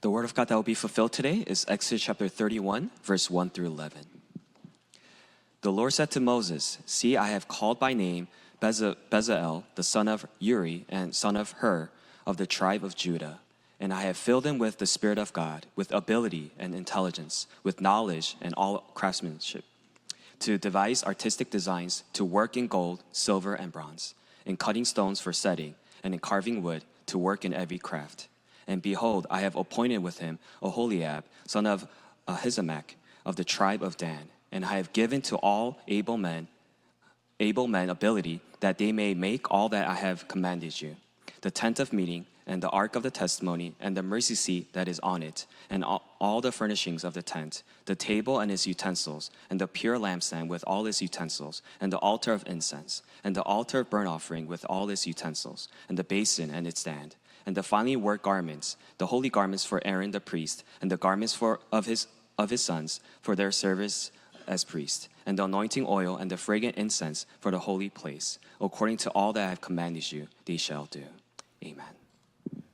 The word of God that will be fulfilled today is Exodus chapter 31, verse 1 through 11. The Lord said to Moses, "See, I have called by name Bezalel, the son of Uri, and son of Hur, of the tribe of Judah. And I have filled him with the Spirit of God, with ability and intelligence, with knowledge and all craftsmanship, to devise artistic designs, to work in gold, silver, and bronze, in cutting stones for setting, and in carving wood, to work in every craft. And behold, I have appointed with him Oholiab, son of Ahisamach, of the tribe of Dan. And I have given to all able men ability, that they may make all that I have commanded you: the tent of meeting, and the ark of the testimony, and the mercy seat that is on it, and all the furnishings of the tent, the table and its utensils, and the pure lampstand with all its utensils, and the altar of incense, and the altar of burnt offering with all its utensils, and the basin and its stand, and the finely worked garments, the holy garments for Aaron the priest, and the garments of his sons for their service as priests, and the anointing oil and the fragrant incense for the holy place. According to all that I have commanded you, they shall do." Amen.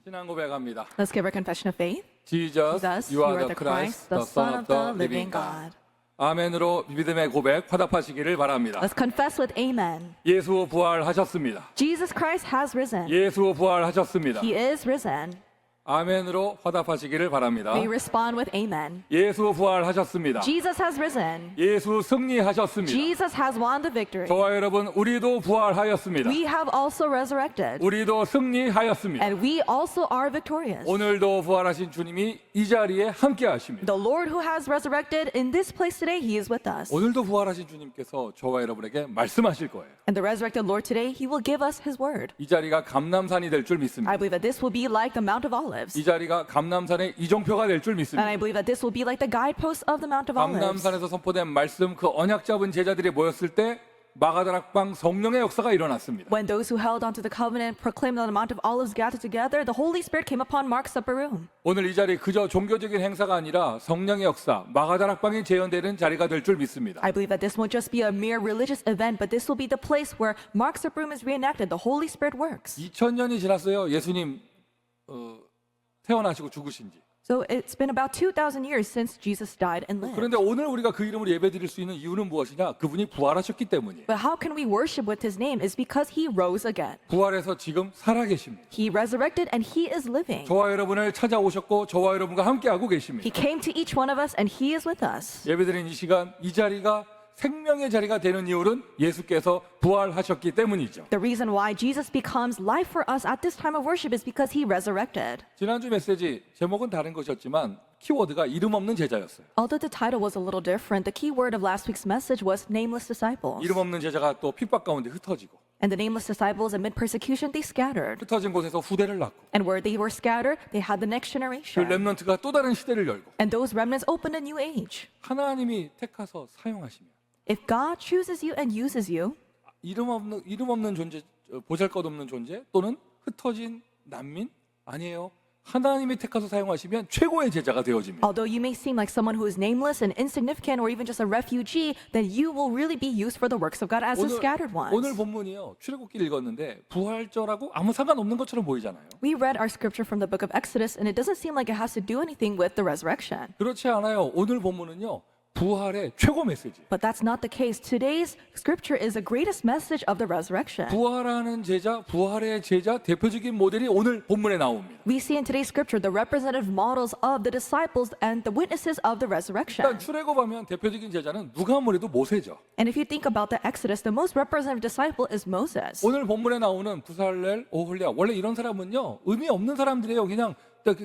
신앙 고백합니다. Let's give our confession of faith. Jesus, Jesus, you are the Christ, the Son of the living God. 아멘으로 믿음의 고백 화답하시기를 바랍니다. Let's confess with amen. 예수 부활하셨습니다. Jesus Christ has risen. 예수 부활하셨습니다. He is risen. 아멘으로 화답하시기를 바랍니다. We respond with amen. 예수 부활하셨습니다. Jesus has risen. 예수 승리하셨습니다. Jesus has won the victory. 저와 여러분, 우리도 부활하였습니다. We have also resurrected. 우리도 승리하였습니다. And we also are victorious. 오늘도 부활하신 주님이 이 자리에 함께 하십니다. The Lord who has resurrected in this place today, He is with us. 오늘도 부활하신 주님께서 저와 여러분에게 말씀하실 거예요. And the resurrected Lord today, He will give us His word. 이 자리가 감람산이 될 줄 믿습니다. I believe that this will be like the Mount of Olives. 이 자리가 감람산의 이정표가 될 줄 And 믿습니다. I believe that this will be like the guideposts of the Mount of Olives. 감람산에서 선포된 말씀, 그 언약 잡은 제자들이 모였을 때 마가다락방 성령의 역사가 일어났습니다. When those who held onto the covenant proclaimed on the Mount of Olives gathered together, the Holy Spirit came upon Mark's upper room. 오늘 이 자리 그저 종교적인 행사가 아니라 성령의 역사, 마가다락방이 재현되는 자리가 될 줄 믿습니다. I believe that this won't just be a mere religious event, but this will be the place where Mark's upper room is reenacted. The Holy Spirit works. 2000년이 지났어요. 예수님 태어나시고 죽으신 지. So it's been about 2,000 years since Jesus died and lived. 그런데 오늘 우리가 그 이름으로 예배드릴 수 있는 이유는 무엇이냐? 그분이 부활하셨기 때문이에요. But how can we worship with His name? Is because He rose again. 부활해서 지금 살아계십니다. He resurrected and He is living. 저와 여러분을 찾아오셨고 저와 여러분과 함께하고 계십니다. He came to each one of us and He is with us. 예배드린 이 시간, 이 자리가 생명의 자리가 되는 이유는 예수께서 부활하셨기 때문이죠. The reason why Jesus becomes life for us at this time of worship is because He resurrected. 지난주 메시지 제목은 다른 것이었지만 키워드가 이름 없는 제자였어요. Although the title was a little different, the key word of last week's message was nameless disciples. 이름 없는 제자가 또 핍박 가운데 흩어지고 And the nameless disciples amid persecution, they scattered. 흩어진 곳에서 후대를 낳고 And where they were scattered, they had the next 그 generation. 렘넌트가 또 다른 시대를 열고 And those remnants opened a new age. 하나님이 택하서 사용하시면 If God chooses you and uses you, 이름 없는 존재, 보잘것없는 존재 또는 흩어진 난민 아니에요. 하나님이 택하서 사용하시면 최고의 제자가 되어집니다. although you may seem like someone who is nameless and insignificant or even just a refugee, then you will really be used for the works of God as the scattered ones. 오늘 본문이요. 출애굽기를 읽었는데 부활절하고 아무 상관없는 것처럼 보이잖아요. We read our scripture from the book of Exodus and it doesn't seem like it has to do anything with the resurrection. 그렇지 않아요. 오늘 본문은요. 부활의 최고 메시지. But that's not the case. Today's scripture is the greatest message of the resurrection. 부활하는 제자, 부활의 제자 대표적인 모델이 오늘 본문에 나옵니다. We see in today's scripture the representative models of the disciples and the witnesses of the resurrection. 일단 출애굽하면 대표적인 제자는 누가 아무래도 모세죠. And if you think about the Exodus, the most representative disciple is Moses. 오늘 본문에 나오는 부살렐, 오홀리아 원래 이런 사람은요 의미 없는 사람들이에요. 그냥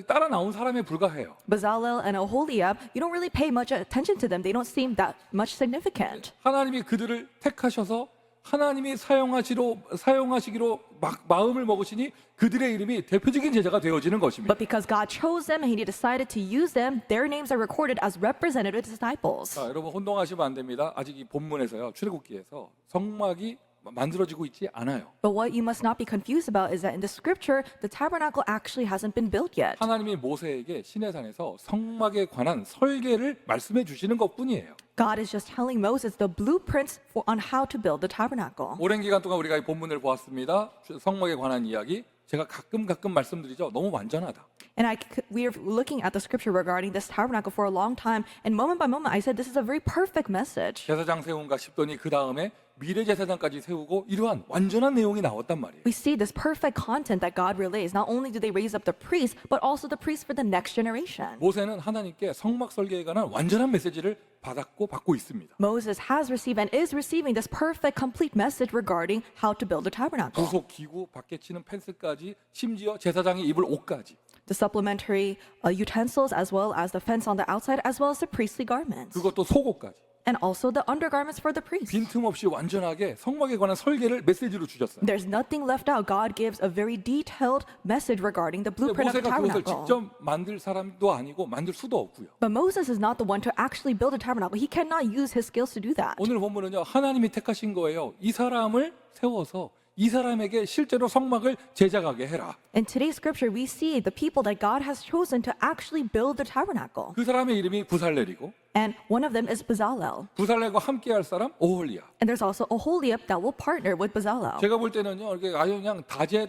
따라 나온 사람에 불과해요. Bezalel and Oholiab, you don't really pay much attention to them. They don't seem that much significant. 하나님이 그들을 택하셔서 하나님이 사용하시기로 마음을 먹으시니 그들의 이름이 대표적인 제자가 되어지는 것입니다. But because God chose them and He decided to use them, their names are recorded as representative disciples. 자, 여러분 혼동하시면 안 됩니다. 아직 이 본문에서요 출애굽기에서 성막이 만들어지고 있지 않아요. But what you must not be confused about is that in the scripture, the tabernacle actually hasn't been built yet. 하나님이 모세에게 시내산에서 성막에 관한 설계를 말씀해 주시는 것뿐이에요. God is just telling Moses the blueprints on how to build the tabernacle. 오랜 기간 동안 우리가 이 본문을 보았습니다. 성막에 관한 이야기. 제가 가끔 말씀드리죠. 너무 완전하다. And we are looking at the scripture regarding this tabernacle for a long time, and moment by moment I said this is a very perfect message. 제사장 세운가 싶더니 그 다음에 미래 제사장까지 세우고 이러한 완전한 내용이 나왔단 말이에요. We see this perfect content that God relays. Not only do they raise up the priests, but also the priests for the next generation. 모세는 하나님께 성막 설계에 관한 완전한 메시지를 받고 있습니다. Moses has received and is receiving this perfect, complete message regarding how to build a tabernacle. 부속 기구, 밖에 치는 펜스까지, 심지어 제사장이 입을 옷까지. The supplementary utensils, as well as the fence on the outside, as well as the priestly garments, 그것도 속옷까지. and also the undergarments for the priests. 빈틈없이 완전하게 성막에 관한 설계를 메시지로 주셨어요. There's nothing left out. God gives a very detailed message regarding the 근데 blueprint of the 모세가 그것을 tabernacle. 직접 만들 사람도 아니고 만들 수도 없고요. But Moses is not the one to actually build a tabernacle. He cannot use his skills to do that. 오늘 본문은요, 하나님이 택하신 거예요. 이 사람을 세워서 이 사람에게 실제로 성막을 제작하게 해라. In today's scripture, we see the people that God has chosen to actually build the tabernacle. 그 사람의 이름이 부살렐이고 And one of them is Bezalel. 부살렐과 함께할 사람 오홀리야. And there's also Oholiab that will partner with Bezalel. 제가 볼 때는요, 이렇게 아주 그냥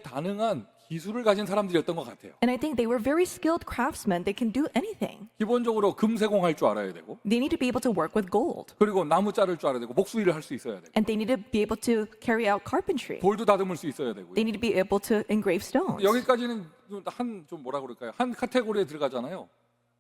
다재다능한 기술을 가진 사람들이었던 것 같아요. And I think they were very skilled craftsmen. They can do anything. 기본적으로 금세공할 줄 알아야 되고, They need to be able to work with gold. 그리고 나무 자를 줄 알아야 되고, 목수일을 할 수 있어야 되고, And they need to be able to carry out carpentry. 돌도 다듬을 수 있어야 되고요. They need to be able to engrave stones. 여기까지는 좀 뭐라 그럴까요? 한 카테고리에 들어가잖아요.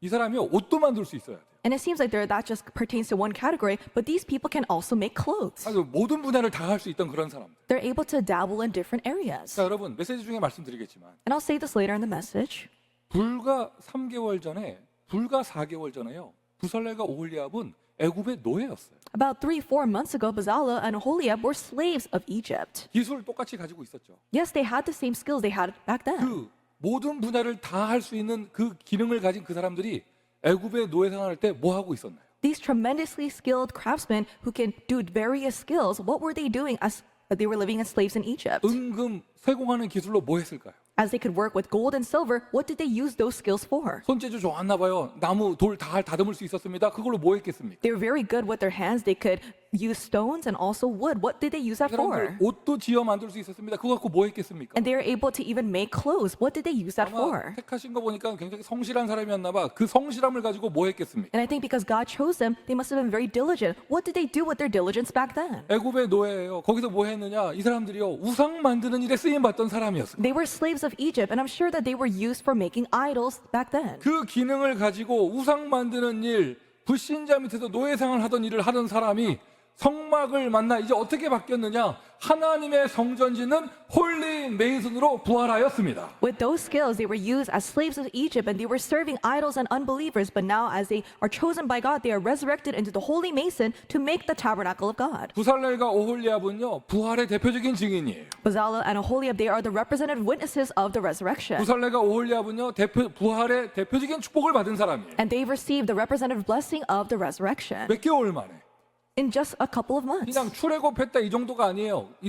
이 사람이 옷도 만들 수 있어야 돼요. And it seems like that just pertains to one category, but these people can also make clothes. 아주 모든 분야를 다 할 수 있던 그런 사람들. They're able to dabble in different areas. 자, 여러분 메시지 중에 말씀드리겠지만 And I'll say this later in the message. 불과 3개월 전에, 불과 4개월 전에요. 부살렐과 오홀리압은 애굽의 노예였어요. About 3-4 months ago, Bezalel and Oholiab were slaves of Egypt. 기술 똑같이 가지고 있었죠. Yes, they had the same skills they had back then. 그 모든 분야를 다 할 수 있는 그 기능을 가진 그 사람들이 애굽의 노예 생활할 때 뭐 하고 있었나요? These tremendously skilled craftsmen who can do various skills, what were they doing as they were living as slaves in Egypt? 은금 세공하는 기술로 뭐 했을까요? As they could work with gold and silver, what did they use those skills for? 손재주 좋았나 봐요. 나무, 돌 다 다듬을 수 있었습니다. 그걸로 뭐 했겠습니까? They were very good with their hands. They could use stones and also wood. What did they use that 사람들 for? 옷도 지어 만들 수 있었습니다. 그거 갖고 뭐 했겠습니까? And they were able to even make clothes. What did they use that 아마 for? 택하신 거 보니까 굉장히 성실한 사람이었나 봐. 그 성실함을 가지고 뭐 했겠습니까? And I think because God chose them, they must have been very diligent. What did they do with their diligence back then? 애굽의 노예예요. 거기서 뭐 했느냐? 이 사람들이요. 우상 만드는 일에 쓰임 받던 사람이었어요. They were slaves of Egypt, and I'm sure that they were used for making idols back then. 그 기능을 가지고 우상 만드는 일, 불신자 밑에서 노예생활 하던 일을 하던 사람이 성막을 만나 이제 어떻게 바뀌었느냐? 하나님의 성전 짓는 홀리 메이슨으로 부활하였습니다. With those skills, they were used as slaves of Egypt, and they were serving idols and unbelievers. But now, as they are chosen by God, they are resurrected into the holy mason to make the tabernacle of God. 부살렐과 오홀리압은요 부활의 대표적인 증인이에요. Bezalel and Oholiab, they are the representative witnesses of the resurrection. 부살렐과 오홀리압은요 부활의 대표적인 축복을 받은 사람이에요. And they've received the representative blessing of the resurrection 몇 개월 만에 in just a couple of months. 그냥 출애굽했다 이 정도가 아니에요. 이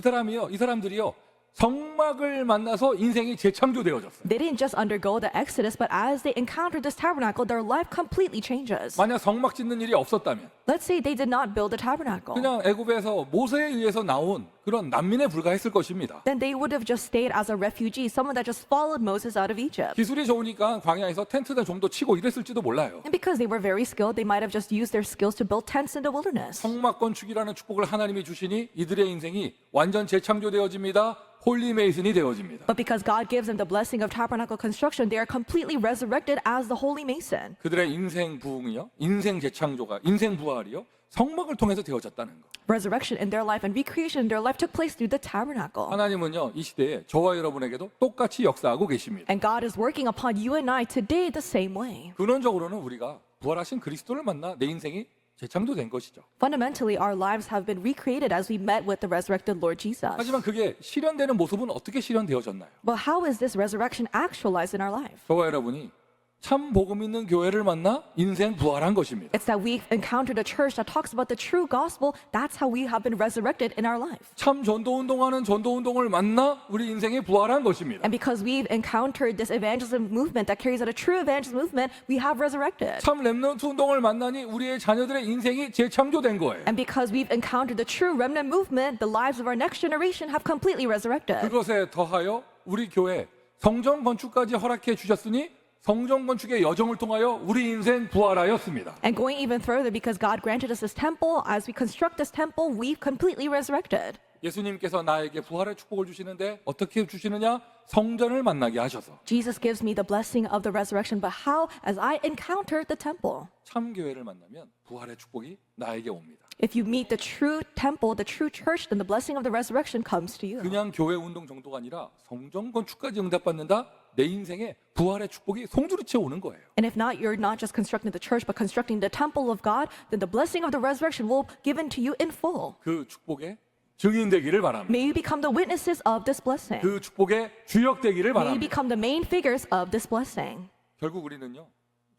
사람들이요 성막을 만나서 인생이 재창조되어졌어요. They didn't just undergo the Exodus, but as they encountered this tabernacle, their life completely changes. 만약 성막 짓는 일이 없었다면 Let's say they did not build a tabernacle. 그냥 애굽에서 모세에 의해서 나온 그런 난민에 불과했을 것입니다. Then they would have just stayed as a refugee, someone that just followed Moses out of Egypt. 기술이 좋으니까 광야에서 텐트나 좀더 치고 이랬을지도 몰라요. And because they were very skilled, they might have just used their skills to build tents in the wilderness. 성막 건축이라는 축복을 하나님이 주시니 이들의 인생이 완전 재창조되어집니다. 홀리 메이슨이 되어집니다. But because God gives them the blessing of tabernacle construction, they are completely resurrected as the holy mason. 그들의 인생 부흥이요, 인생 재창조가, 인생 부활이요, 성막을 통해서 되어졌다는 거. Resurrection in their life and recreation in their life took place through the tabernacle. 하나님은요 이 시대에 저와 여러분에게도 똑같이 역사하고 계십니다. And God is working upon you and I today the same way. 근원적으로는 우리가 부활하신 그리스도를 만나 내 인생이 재창조된 것이죠. Fundamentally, our lives have been recreated as we met with the resurrected Lord Jesus. 하지만 그게 실현되는 모습은 어떻게 실현되어졌나요? But how is this resurrection actualized in our life? 저와 여러분이 참 복음 있는 교회를 만나 인생 부활한 것입니다. It's that we've encountered a church that talks about the true gospel. That's how we have been resurrected in our life. 참 전도 운동하는 전도 운동을 만나 우리 인생이 부활한 것입니다. And because we've encountered this evangelism movement that carries out a true evangelism movement, we have resurrected. 참 렘넌트 운동을 만나니 우리의 자녀들의 인생이 재창조된 거예요. And because we've encountered the true remnant movement, the lives of our next generation have completely resurrected. 그것에 더하여 우리 교회 성전 건축까지 허락해 주셨으니 성전 건축의 여정을 통하여 우리 인생 부활하였습니다. And going even further, because God granted us this temple, as we construct this temple, we've completely resurrected. 예수님께서 나에게 부활의 축복을 주시는데 어떻게 주시느냐? 성전을 만나게 하셔서 Jesus gives me the blessing of the resurrection, but how? As I encounter the temple. 참 교회를 만나면 부활의 축복이 나에게 옵니다. If you meet the true temple, the true church, then the blessing of the resurrection comes to you. 그냥 교회 운동 정도가 아니라 성전 건축까지 응답받는다. 내 인생에 부활의 축복이 송두리째 오는 거예요. And if not, you're not just constructing the church, but constructing the temple of God, then the blessing of the resurrection will be given to you in full. 그 축복의 증인되기를 바랍니다. May you become the witnesses of this blessing. 그 축복의 주역되기를 May you 바랍니다. become the main figures of this blessing. 결국 우리는요.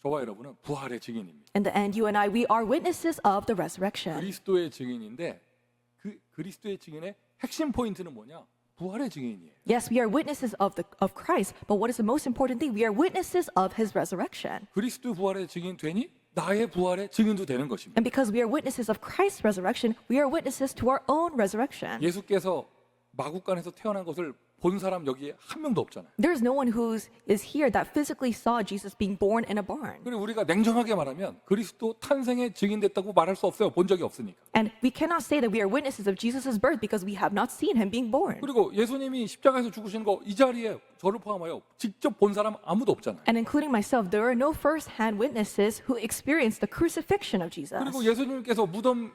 저와 여러분은 부활의 증인입니다. In the end, you and I, we are witnesses of the resurrection. 그리스도의 증인인데 그 그리스도의 증인의 핵심 포인트는 뭐냐? 부활의 증인이에요. Yes, we are witnesses of Christ, but what is the most important thing? We are witnesses of his resurrection. 그리스도 부활의 증인 되니 나의 부활의 증인도 되는 것입니다. And because we are witnesses of Christ's resurrection, we are witnesses to our own resurrection. 예수께서 마국간에서 태어난 것을 본 사람 여기에 한 명도 없잖아요. There is no one who is here that physically saw Jesus being born in a barn. 그리고 우리가 냉정하게 말하면 그리스도 탄생에 증인됐다고 말할 수 없어요. 본 적이 없으니까. And we cannot say that we are witnesses of Jesus' birth because we have not seen him being born. 그리고 예수님이 십자가에서 죽으신 거 이 자리에 저를 포함하여 직접 본 사람 아무도 없잖아요. And including myself, there are no first-hand witnesses who experienced the crucifixion of Jesus. 그리고 예수님께서 무덤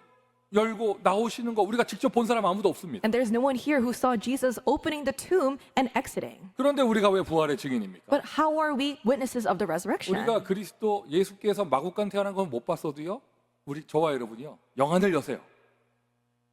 열고 나오시는 거 우리가 직접 본 사람 아무도 없습니다. And there's no one here who saw Jesus opening the tomb and exiting. 그런데 우리가 왜 부활의 증인입니까? But how are we witnesses of the resurrection? 우리가 그리스도 예수께서 마국간 태어난 건 못 봤어도요. 우리 저와 여러분이요. 영안을 여세요.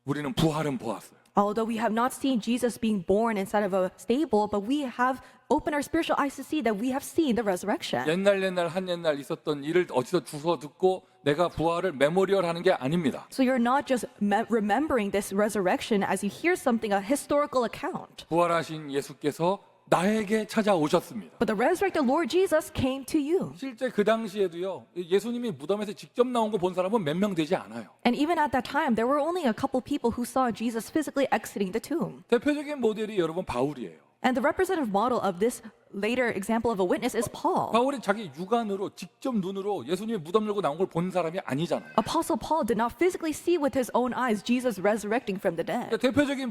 우리는 부활은 보았어요. Although we have not seen Jesus being born inside of a stable, but we have opened our spiritual eyes to see that we have seen the resurrection. 옛날 한 옛날 있었던 일을 어디서 주워 듣고 내가 부활을 메모리얼하는 게 아닙니다. So you're not just remembering this resurrection as you hear something, a historical account. 부활하신 예수께서 나에게 찾아오셨습니다. But the resurrected Lord Jesus came to you. 실제 그 당시에도요. 예수님이 무덤에서 직접 나온 거 본 사람은 몇 명 되지 않아요. And even at that time, there were only a couple people who saw Jesus physically exiting the tomb. 대표적인 모델이 여러분 바울이에요. And the representative model of this later example of a witness is Paul. 바울이 자기 육안으로 직접 눈으로 예수님이 무덤 열고 나온 걸 본 사람이 아니잖아요. Apostle Paul did not physically see with his own eyes Jesus resurrecting from the dead. 그러니까 대표적인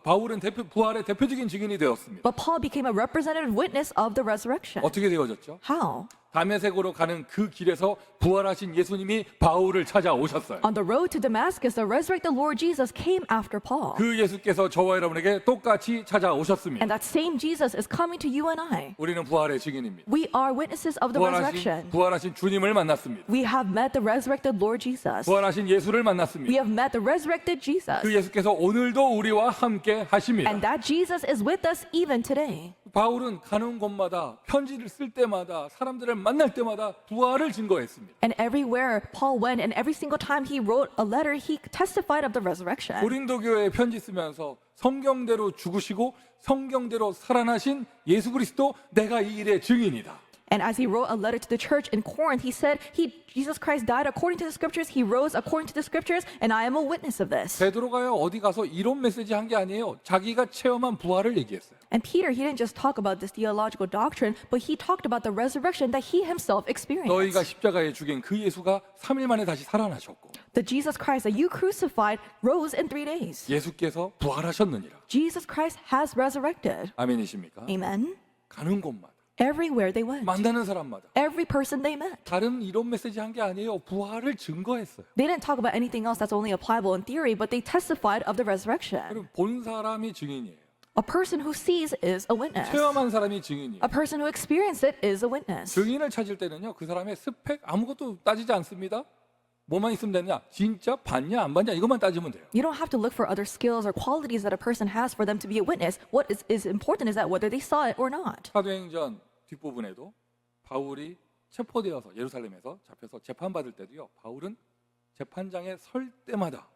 바울은 부활의 대표적인 증인이 되었습니다. But Paul became a representative witness of the resurrection. 어떻게 되어졌죠? How? 다메섹으로 가는 그 길에서 부활하신 예수님이 바울을 찾아오셨어요. On the road to Damascus, the resurrected Lord Jesus came after Paul. 그 예수께서 저와 여러분에게 똑같이 찾아오셨습니다. And that same Jesus is coming to you and I. 우리는 부활의 증인입니다. We are witnesses of the resurrection. 부활하신 주님을 만났습니다. We have met the resurrected Lord Jesus. 부활하신 예수를 We 만났습니다. have met the resurrected Jesus. 그 예수께서 오늘도 우리와 함께 하십니다. And that Jesus is with us even today. 바울은 가는 곳마다 편지를 쓸 때마다 사람들을 만날 때마다 부활을 증거했습니다. And everywhere Paul went, and every single time he wrote a letter, he testified of the resurrection. 고린도 교회에 편지 쓰면서 성경대로 죽으시고 성경대로 살아나신 예수 그리스도 내가 이 일의 증인이다. And as he wrote a letter to the church in Corinth, he said, Jesus Christ died according to the scriptures, he rose according to the scriptures, and I am a witness of this. 베드로가요 어디 가서 이론 메시지 한 게 아니에요. 자기가 체험한 부활을 얘기했어요. And Peter, he didn't just talk about this theological doctrine, but he talked about the resurrection that he himself experienced. 너희가 십자가에 죽인 그 예수가 3일 만에 다시 살아나셨고 The Jesus Christ that you crucified rose in 3 days. 예수께서 부활하셨느니라. Jesus Christ has resurrected. 아멘이십니까? Amen. 가는 곳마다 Everywhere they went, 만나는 사람마다 every person they met. 다른 이론 메시지 한 게 아니에요. 부활을 증거했어요. They didn't talk about anything else that's only applicable in theory, but they testified of the resurrection. 그럼 본 사람이 증인이에요. A person who sees is a witness. 체험한 사람이 증인이에요. A person who experienced it is a witness. 증인을 찾을 때는요. 그 사람의 스펙 아무것도 따지지 않습니다. 뭐만 있으면 되냐? 진짜 봤냐 안 봤냐 이것만 따지면 돼요. You don't have to look for other skills or qualities that a person has for them to be a witness. What is important is that whether they saw it or not. 사도행전 뒷부분에도 바울이 체포되어서 예루살렘에서 잡혀서 재판받을 때도요. 바울은 재판장에 설 때마다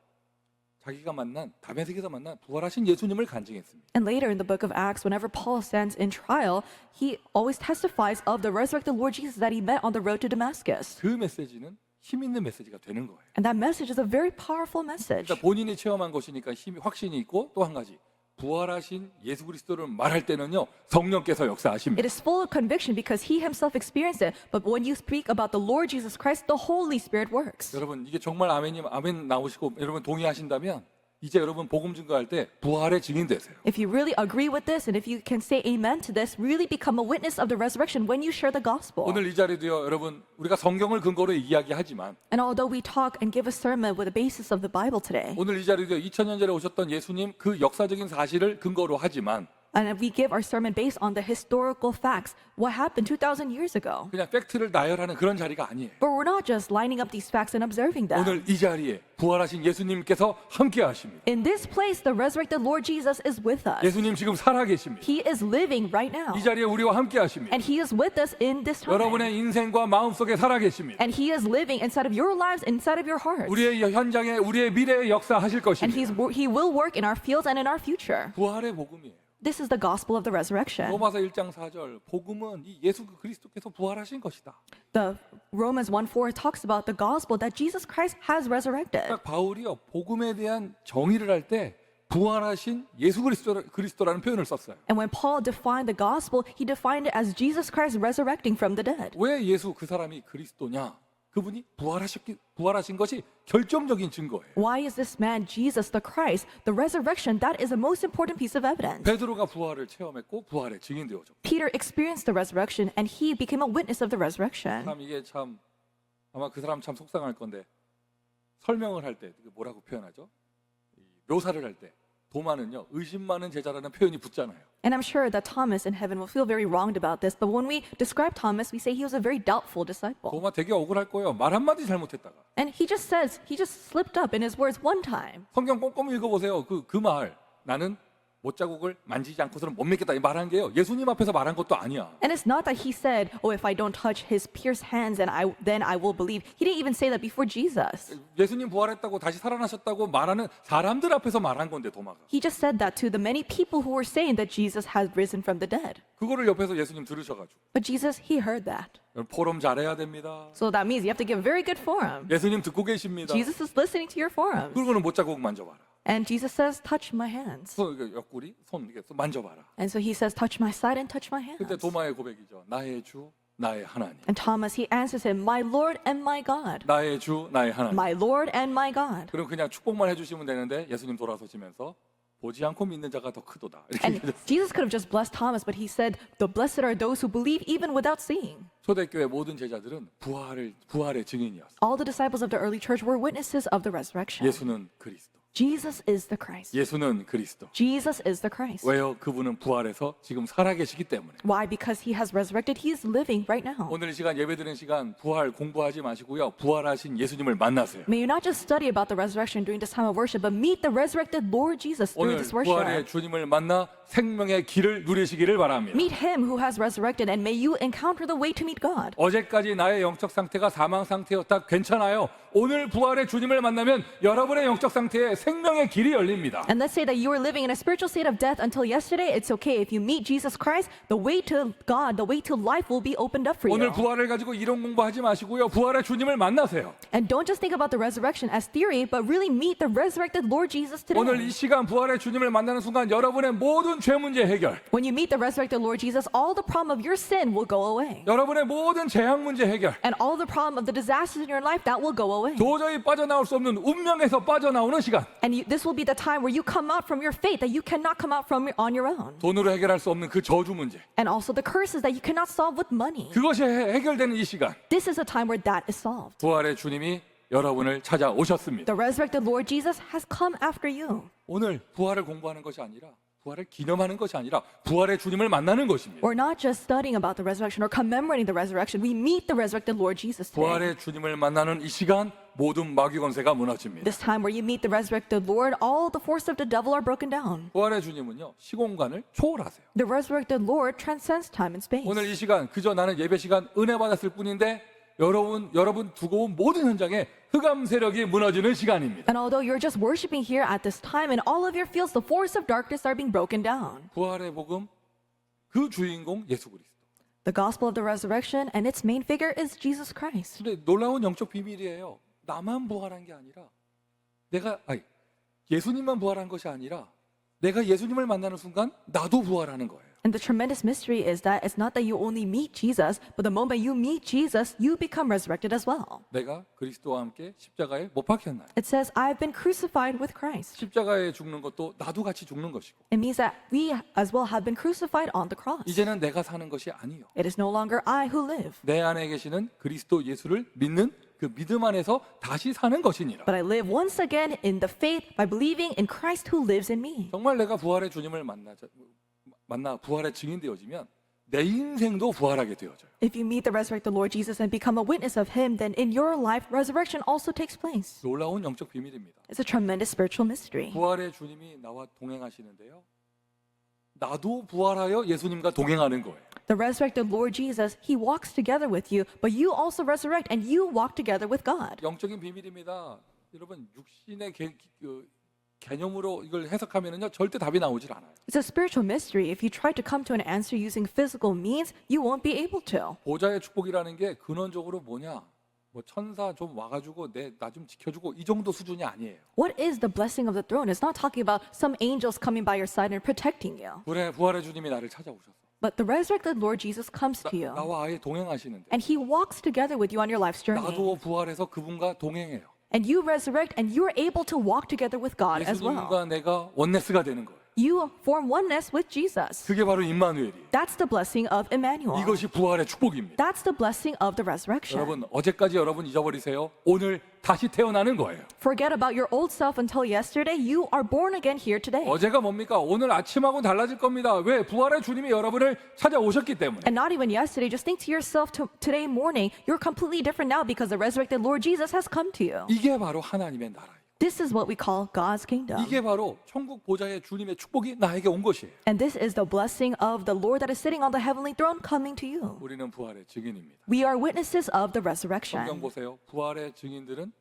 자기가 만난 다메섹에서 만난 부활하신 예수님을 간증했습니다. And later in the book of Acts, whenever Paul stands in trial, he always testifies of the resurrected Lord Jesus that he met on the road to Damascus. 그 메시지는 힘 있는 메시지가 되는 거예요. And that message is a very powerful message. 그러니까 본인이 체험한 것이니까 힘이 확신이 있고 또 한 가지 부활하신 예수 그리스도를 말할 때는요, 성령께서 역사하십니다. It is full of conviction because he himself experienced it. But when you speak about the Lord Jesus Christ, the Holy Spirit works. 여러분, 이게 정말 아멘 나오시고 여러분 동의하신다면 이제 여러분 복음 증거할 때 부활의 증인 되세요. If you really agree with this and if you can say amen to this, really become a witness of the resurrection when you share the gospel. 오늘 이 자리도요, 여러분 우리가 성경을 근거로 이야기하지만 And although we talk and give a sermon with the basis of the Bible today, 오늘 이 자리도요, 2000년 전에 오셨던 예수님 그 역사적인 사실을 근거로 하지만 and we give our sermon based on the historical facts, what happened 2,000 years ago. 그냥 팩트를 나열하는 그런 자리가 아니에요. But we're not just lining up these facts and observing them. 오늘 이 자리에 부활하신 예수님께서 함께 하십니다. In this place, the resurrected Lord Jesus is with us. 예수님 지금 살아계십니다. He is living right now. 이 자리에 우리와 함께 하십니다. And he is with us in this time. 여러분의 인생과 마음속에 살아계십니다. And he is living inside of your lives, inside of your hearts. 우리의 현장에 우리의 미래에 역사하실 And 것입니다. he will work in our fields and in our future. 부활의 복음이에요. This is the gospel of the resurrection. 로마서 1장 4절 복음은 이 예수 그리스도께서 부활하신 것이다. The Romans 1:4 talks about the gospel that Jesus Christ has resurrected. 딱 바울이요, 복음에 대한 정의를 할 때 부활하신 예수 그리스도라는 표현을 썼어요. And when Paul defined the gospel, he defined it as Jesus Christ resurrecting from the dead. 왜 예수 그 사람이 그리스도냐? 그분이 부활하신 것이 결정적인 증거예요. Why is this man Jesus the Christ? The resurrection, that is the most important piece of evidence. 베드로가 부활을 체험했고 부활의 증인 되어졌고. Peter experienced the resurrection and he became a witness of the resurrection. 참 이게 참 아마 그 사람 참 속상할 건데 설명을 할 때 뭐라고 표현하죠? 이 묘사를 할 때 도마는요, 의심 많은 제자라는 표현이 붙잖아요. And I'm sure that Thomas in heaven will feel very wronged about this, but when we describe Thomas, we say he was a very doubtful disciple. 도마 되게 억울할 거예요. 말 한마디 잘못했다가. And he just says, he just slipped up in his words one time. 성경 꼼꼼히 읽어보세요. 그 말, 나는 못자국을 만지지 않고서는 못 믿겠다, 이 말한 게요, 예수님 앞에서 말한 것도 아니야. And it's not that he said, oh, if I don't touch his pierced hands, then I will believe. He didn't even say that before Jesus. 예수님 부활했다고 다시 살아나셨다고 말하는 사람들 앞에서 말한 건데 도마가. He just said that to the many people who were saying that Jesus has risen from the dead. 그거를 옆에서 예수님 들으셔가지고. But Jesus, he heard that. 포럼 잘해야 됩니다. So that means you have to give very good forum. 예수님 듣고 계십니다. Jesus is listening to your forums. 그러고는 못자국 만져봐라. And Jesus says, touch my hands. 옆구리, 손 이렇게 만져봐라. And so he says, touch my side and touch my hands. 그때 도마의 고백이죠. 나의 주, 나의 하나님. And Thomas, he answers him, my Lord and my God. 나의 주, 나의 하나님. My Lord and my God. 그럼 그냥 축복만 해주시면 되는데 예수님 돌아서시면서 보지 않고 믿는 자가 더 크도다. 이렇게 And 얘기했어요. Jesus could have just blessed Thomas, but he said, the blessed are those who believe even without seeing. 초대교회 모든 제자들은 부활의 증인이었어요. All the disciples of the early church were witnesses of the resurrection. 예수는 그리스도. Jesus is the Christ. 예수는 그리스도. Jesus is the Christ. 왜요? 그분은 부활해서 지금 살아계시기 때문에. Why? Because he has resurrected. He is living right now. 오늘 이 시간 예배드리는 시간 부활 공부하지 마시고요. 부활하신 예수님을 만나세요. May you not just study about the resurrection during this time of worship, but meet the resurrected Lord Jesus through 오늘 this 부활의 worship. 주님을 만나 생명의 길을 누리시기를 바랍니다. Meet him who has resurrected, and may you encounter the way to meet God. 어제까지 나의 영적 상태가 사망 상태였다. 괜찮아요. 오늘 부활의 주님을 만나면 여러분의 영적 상태에 생명의 길이 열립니다. And let's say that you were living in a spiritual state of death until yesterday. It's okay. If you meet Jesus Christ, the way to God, the way to life will be opened up for 오늘 you. 부활을 가지고 이론 공부하지 마시고요. 부활의 주님을 만나세요. And don't just think about the resurrection as theory, but really meet the resurrected Lord Jesus 오늘 today. 이 시간 부활의 주님을 만나는 순간 여러분의 모든 죄 문제 해결, When you meet the resurrected Lord Jesus, all the problem of your sin will go away. 여러분의 모든 재앙 문제 해결, And all the problem of the disasters in your life, that will go away. 도저히 빠져나올 수 없는 운명에서 빠져나오는 시간, And this will be the time where you come out from your fate that you cannot come out from on your own. 돈으로 해결할 수 없는 그 저주 문제, And also the curses that you cannot solve with money. 그것이 해결되는 이 시간, This is a time where that is solved. 부활의 주님이 여러분을 찾아오셨습니다. The resurrected Lord Jesus has come after you. 오늘 부활을 공부하는 것이 아니라, 부활을 기념하는 것이 아니라 부활의 주님을 만나는 것입니다. We're not just studying about the resurrection or commemorating the resurrection. We meet the resurrected Lord Jesus today. 부활의 주님을 만나는 이 시간 모든 마귀 권세가 무너집니다. This time where you meet the resurrected Lord, all the force of the devil are broken down. 부활의 주님은요, 시공간을 초월하세요. The resurrected Lord transcends time and space. 오늘 이 시간 그저 나는 예배 시간 은혜 받았을 뿐인데 여러분 두고 온 모든 현장에 흑암 세력이 무너지는 시간입니다. And although you're just worshiping here at this time, in all of your fields, the force of darkness are being broken down. 부활의 복음 그 주인공 예수 그리스도. The gospel of the resurrection and its main figure is Jesus Christ. 근데 놀라운 영적 비밀이에요. 나만 부활한 게 아니라 예수님만 부활한 것이 아니라 내가 예수님을 만나는 순간 나도 부활하는 거예요. And the tremendous mystery is that it's not that you only meet Jesus, but the moment you meet Jesus, you become resurrected as well. 내가 그리스도와 함께 십자가에 못 박혔나요? It says, I've been crucified with Christ. 십자가에 죽는 것도 나도 같이 죽는 것이고 It means that we as well have been crucified on the cross. 이제는 내가 사는 것이 아니요. It is no longer I who live, 내 안에 계시는 그리스도 예수를 믿는 그 믿음 안에서 다시 사는 것이니라. but I live once again in the faith by believing in Christ who lives in me. 정말 내가 부활의 주님을 만나 부활의 증인 되어지면 내 인생도 부활하게 되어져요. If you meet the resurrected Lord Jesus and become a witness of him, then in your life, resurrection also takes place. 놀라운 영적 비밀입니다. It's a tremendous spiritual mystery. 부활의 주님이 나와 동행하시는데요. 나도 부활하여 예수님과 동행하는 거예요. The resurrected Lord Jesus, he walks together with you, but you also resurrect and you walk together with God. 영적인 비밀입니다. 여러분 육신의 개념으로 이걸 해석하면은요 절대 답이 나오질 않아요. It's a spiritual mystery. If you try to come to an answer using physical means, you won't be able to. 보좌의 축복이라는 게 근원적으로 뭐냐? 뭐 천사 좀 와가지고 나 좀 지켜주고 이 정도 수준이 아니에요. What is the blessing of the throne? It's not talking about some angels coming by your side and protecting you. 부활의 주님이 나를 찾아오셨어. But the resurrected Lord Jesus comes to you, 나와 아예 동행하시는데 and he walks together with you on your life's journey. 나도 부활해서 그분과 동행해요. And you resurrect and you're able to walk together with God as well. 예수님과 내가 원네스가 되는 거예요. You form oneness with Jesus. 그게 바로 임마누엘이에요. That's the blessing of Emmanuel. 이것이 부활의 축복입니다. That's the blessing of the resurrection. 여러분 어제까지 여러분 잊어버리세요. 오늘 다시 태어나는 거예요. Forget about your old self until yesterday. You are born again here today. 어제가 뭡니까? 오늘 아침하고는 달라질 겁니다. 왜? 부활의 주님이 여러분을 찾아오셨기 때문에. And not even yesterday. Just think to yourself today morning, you're completely different now because the resurrected Lord Jesus has come to you. 이게 바로 하나님의 나라예요. This is what we call God's kingdom. 이게 바로 천국 보좌의 주님의 축복이 나에게 온 것이에요. And this is the blessing of the Lord that is sitting on the heavenly throne coming to you. 우리는 부활의 증인입니다. We are witnesses of the 성경 resurrection. 보세요. 부활의 증인들은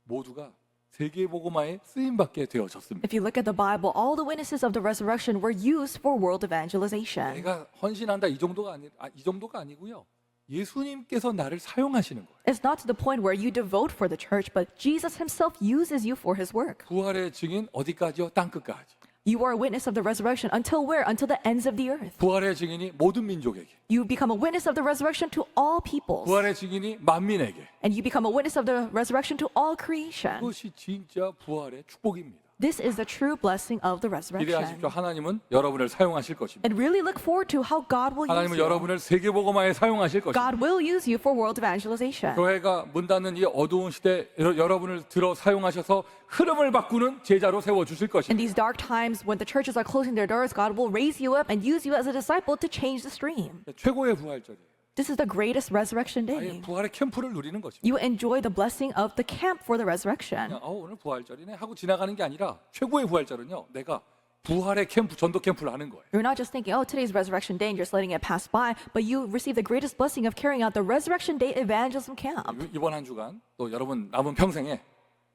모두가 세계복음화에 쓰임받게 되어졌습니다. If you look at the Bible, all the witnesses of the resurrection were used for world evangelization. 내가 헌신한다 이 정도가 아니고요. 예수님께서 나를 사용하시는 거예요. It's not to the point where you devote for the church, but Jesus himself uses you for his work. 부활의 증인 어디까지요? 땅끝까지. You are a witness of the resurrection until where? Until the ends of the earth. 부활의 증인이 모든 민족에게. You become a witness of the resurrection to all peoples. 부활의 증인이 만민에게. And you become a witness of the resurrection to all creation. 그것이 진짜 부활의 축복입니다. This is the true blessing of the resurrection. 기대하십시오. 하나님은 여러분을 사용하실 것입니다. And really look forward to how God will use 하나님은 you. 여러분을 세계복음화에 사용하실 것입니다. God will use you for world evangelization. 교회가 문 닫는 이 어두운 시대에 여러분을 들어 사용하셔서 흐름을 바꾸는 제자로 세워주실 In 것입니다. these dark times when the churches are closing their doors, God will raise you up and use you as a disciple to change the stream. 최고의 부활절이에요. This is the greatest resurrection 아예 day. 부활의 캠프를 누리는 것입니다. You enjoy the blessing of the camp for the resurrection. 그냥 오늘 부활절이네 하고 지나가는 게 아니라 최고의 부활절은요. 내가 부활의 캠프, 전도 캠프를 하는 거예요. You're not just thinking, oh, today's resurrection day and just letting it pass by, but you receive the greatest blessing of carrying out the resurrection day evangelism camp. 이번 한 주간 또 여러분 남은 평생에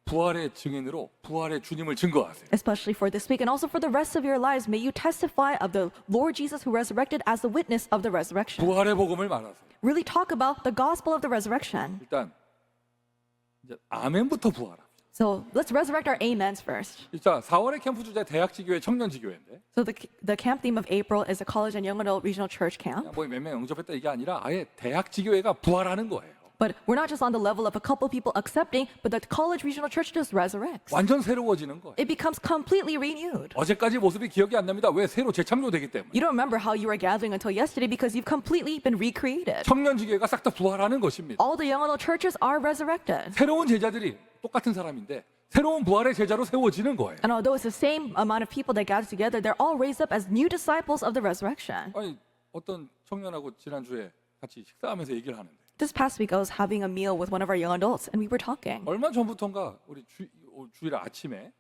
부활의 증인으로 부활의 주님을 증거하세요. Especially for this week and also for the rest of your lives, may you testify of the Lord Jesus who resurrected as the witness of the resurrection. 부활의 복음을 말하세요. Really talk about the gospel of the resurrection. 일단 이제 아멘부터 부활합시다. So let's resurrect our amens first. 자, 4월의 캠프 주제 대학지교회 청년지교회인데 So the camp theme of April is a college and young adult regional church camp. 뭐 몇 명 영접했다 이게 아니라 아예 대학지교회가 부활하는 거예요. But we're not just on the level of a couple people accepting, but the college regional church just resurrects. 완전 새로워지는 거예요. It becomes completely renewed. 어제까지 모습이 기억이 안 납니다. 왜? 새로 재창조되기 때문에. You don't remember how you were gathering until yesterday because you've completely been recreated. 청년지교회가 싹 다 부활하는 것입니다. All the young adult churches are resurrected. 새로운 제자들이 똑같은 사람인데 새로운 부활의 제자로 세워지는 거예요. And although it's the same amount of people that gather together, they're all raised up as new disciples of the resurrection. 아니 어떤 청년하고 지난주에 같이 식사하면서 얘기를 하는데 This past week, I was having a meal with one of our young adults, and we were talking. 얼마 전부터인가 우리 주일 아침에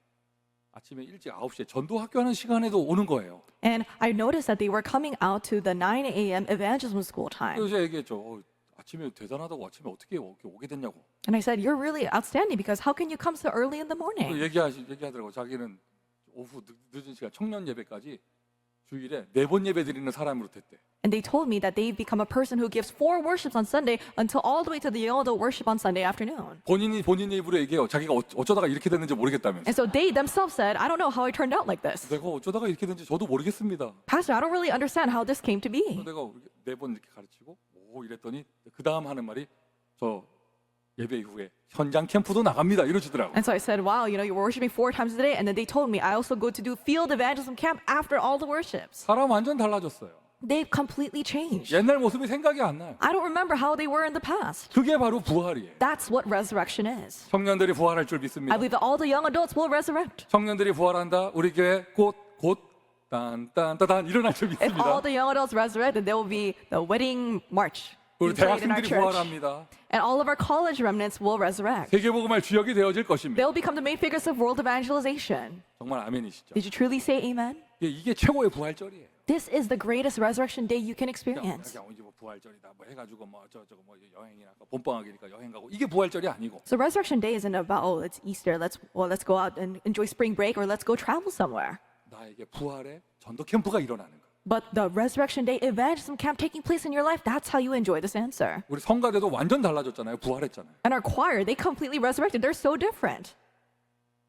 일찍 9시에 전도 학교하는 시간에도 오는 거예요. And I noticed that they were coming out to the 9 a.m. evangelism school time. 그래서 얘기했죠. 아침에 대단하다고 아침에 어떻게 오게 됐냐고. And I said, you're really outstanding because how can you come so early in the morning? 얘기하더라고. 자기는 오후 늦은 시간 청년 예배까지 주일에 4번 예배 드리는 사람으로 됐대. And they told me that they've become a person who gives 4 worships on Sunday until all the way to the Yodel worship on Sunday afternoon. 본인 입으로 얘기해요. 자기가 어쩌다가 이렇게 됐는지 모르겠다면서. And so they themselves said, I don't know how I turned out like this. 내가 어쩌다가 이렇게 됐는지 저도 모르겠습니다. Pastor, I don't really understand how this came to be. 내가 4번 이렇게 가르치고 이랬더니 그 다음 하는 말이 저 예배 이후에 현장 캠프도 나갑니다 이러시더라고. And so I said, wow, you know, you're worshiping 4 times a day. And then they told me, I also go to do field evangelism camp after all the worships. 사람 완전 달라졌어요. They've completely changed. 옛날 모습이 생각이 안 나요. I don't remember how they were in the past. 그게 바로 부활이에요. That's what resurrection is. 청년들이 부활할 줄 I 믿습니다. believe that all the young adults will resurrect. 청년들이 부활한다. 우리 교회 곧 딴딴따단 일어날 줄 If all 믿습니다. the young adults resurrect, then there will be the wedding march 우리 being played in our 대학생들이 church. 부활합니다. And all of our college remnants will resurrect. 세계복음할 주역이 되어질 것입니다. They'll become the main figures of world evangelization. 정말 아멘이시죠? Did you truly say amen? 이게 최고의 부활절이에요. This is the greatest resurrection day you can experience. 이제 뭐 부활절이다 뭐 해가지고 뭐 저거 뭐 여행이나 봄방학이니까 여행 가고 이게 부활절이 아니고 So resurrection day isn't about, oh, it's Easter, let's go out and enjoy spring break, or let's go travel somewhere. 나에게 부활의 전도 캠프가 일어나는 거. But the resurrection day evangelism camp taking place in your life, that's how you enjoy this answer. 우리 성가대도 완전 달라졌잖아요. 부활했잖아요. And our choir, they completely resurrected. They're so different.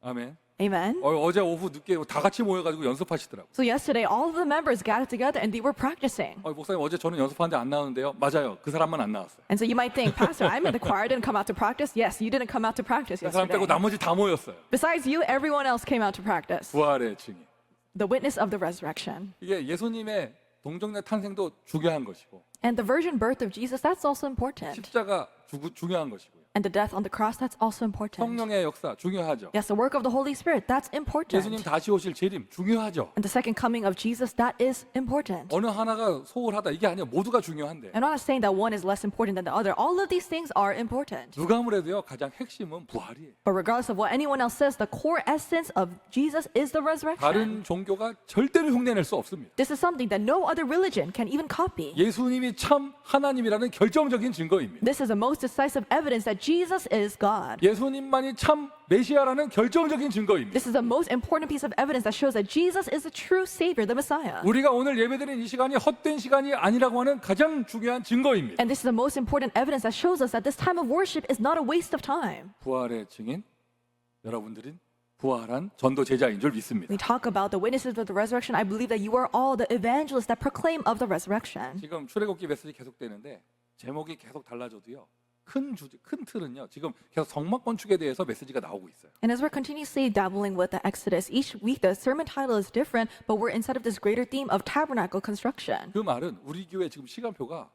아멘. Amen. 어제 오후 늦게 다 같이 모여가지고 연습하시더라고. So yesterday, all of the members gathered together and they were practicing. 목사님 어제 저는 연습하는데 안 나오는데요. 맞아요. 그 사람만 안 나왔어요. And so you might think, Pastor, I'm in the choir, I didn't come out to practice. Yes, you didn't come out to practice 그 사람 빼고 yesterday. 나머지 다 모였어요. Besides you, everyone else came out to practice. 부활의 증인. The witness of the resurrection. 이게 예수님의 동정녀 탄생도 중요한 것이고 And the virgin birth of Jesus, that's also important. 십자가 중요한 것이고요. And the death on the cross, that's also important. 성령의 역사 중요하죠. Yes, the work of the Holy Spirit, that's important. 예수님 다시 오실 재림 중요하죠. And the second coming of Jesus, that is important. 어느 하나가 소홀하다 이게 아니에요. 모두가 중요한데 I'm not saying that one is less important than the other. All of these things are important. 누가 아무래도요 가장 핵심은 부활이에요. But regardless of what anyone else says, the core essence of Jesus is the resurrection. 다른 종교가 절대로 흉내낼 수 없습니다. This is something that no other religion can even copy. 예수님이 참 하나님이라는 결정적인 증거입니다. This is the most decisive evidence that Jesus is God. 예수님만이 참 메시아라는 결정적인 증거입니다. This is the most important piece of evidence that shows that Jesus is the true Savior, the Messiah. 우리가 오늘 예배드린 이 시간이 헛된 시간이 아니라고 하는 가장 중요한 증거입니다. And this is the most important evidence that shows us that this time of worship is not a waste of time. 부활의 증인 여러분들은 부활한 전도 제자인 줄 믿습니다. We talk about the witnesses of the resurrection. I believe that you are all the evangelists that proclaim of the resurrection. 지금 출애굽기 메시지 계속되는데 제목이 계속 달라져도요. 큰 틀은요. 지금 계속 성막 건축에 대해서 메시지가 나오고 있어요. And as we're continuously dabbling with the Exodus, each week the sermon title is different, but we're inside of this greater theme of tabernacle construction. 그 말은 우리 교회 지금 시간표가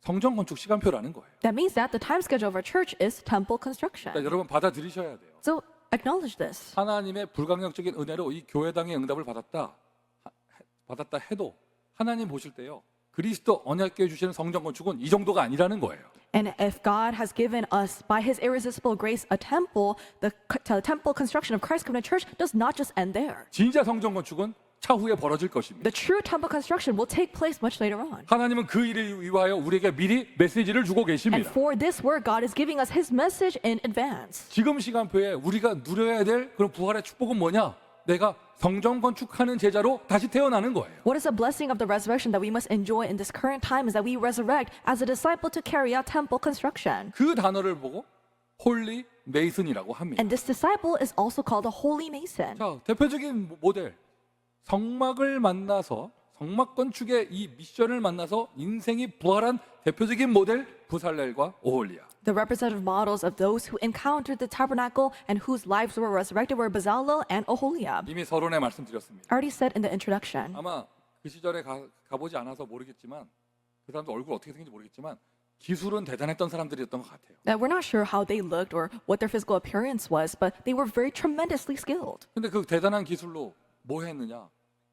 성전 건축 시간표라는 거예요. That means that the time schedule of our church is temple construction. 그러니까 여러분 받아들이셔야 돼요. So acknowledge this. 하나님의 불강력적인 은혜로 이 교회당의 응답을 받았다 해도 하나님 보실 때요. 그리스도 언약궤 주시는 성전 건축은 이 정도가 아니라는 거예요. And if God has given us, by His irresistible grace, a temple, the temple construction of Christ Covenant Church does not just end there. 진짜 성전 건축은 차후에 벌어질 것입니다. The true temple construction will take place much later on. 하나님은 그 일을 위하여 우리에게 미리 메시지를 주고 And 계십니다. for this work, God is giving us His message in advance. 지금 시간표에 우리가 누려야 될 그런 부활의 축복은 뭐냐? 내가 성전 건축하는 제자로 다시 태어나는 거예요. What is the blessing of the resurrection that we must enjoy in this current time is that we resurrect as a disciple to carry out temple construction. 그 단어를 보고 홀리 메이슨이라고 합니다. And this disciple is also called a holy mason. 자, 대표적인 모델 성막을 만나서 성막 건축의 이 미션을 만나서 인생이 부활한 대표적인 모델 부살렐과 오홀리아. The representative models of those who encountered the tabernacle and whose lives were resurrected were Bezalel and Oholiab. 이미 서론에 말씀드렸습니다. I already said in the introduction. 아마 그 시절에 가보지 않아서 모르겠지만 그 사람들 얼굴 어떻게 생긴지 모르겠지만 기술은 대단했던 사람들이었던 것 같아요. That we're not sure how they looked or what their physical appearance was, but they were very tremendously skilled. 근데 그 대단한 기술로 뭐 했느냐?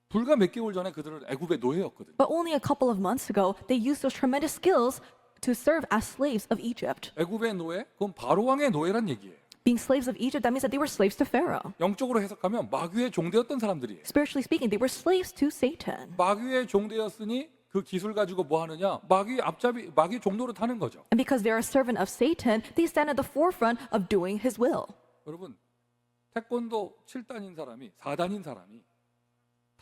불과 몇 개월 전에 그들은 애굽의 노예였거든요. But only a couple of months ago, they used those tremendous skills to serve as slaves of Egypt. 애굽의 노예? 그건 바로 왕의 노예란 얘기예요. Being slaves of Egypt, that means that they were slaves to Pharaoh. 영적으로 해석하면 마귀의 종되었던 사람들이에요. Spiritually speaking, they were slaves to Satan. 마귀의 종되었으니 그 기술 가지고 뭐 하느냐? 마귀 종로로 타는 거죠. And because they're a servant of Satan, they stand at the forefront of doing his will. 여러분, 태권도 7단인 사람이 4단인 사람이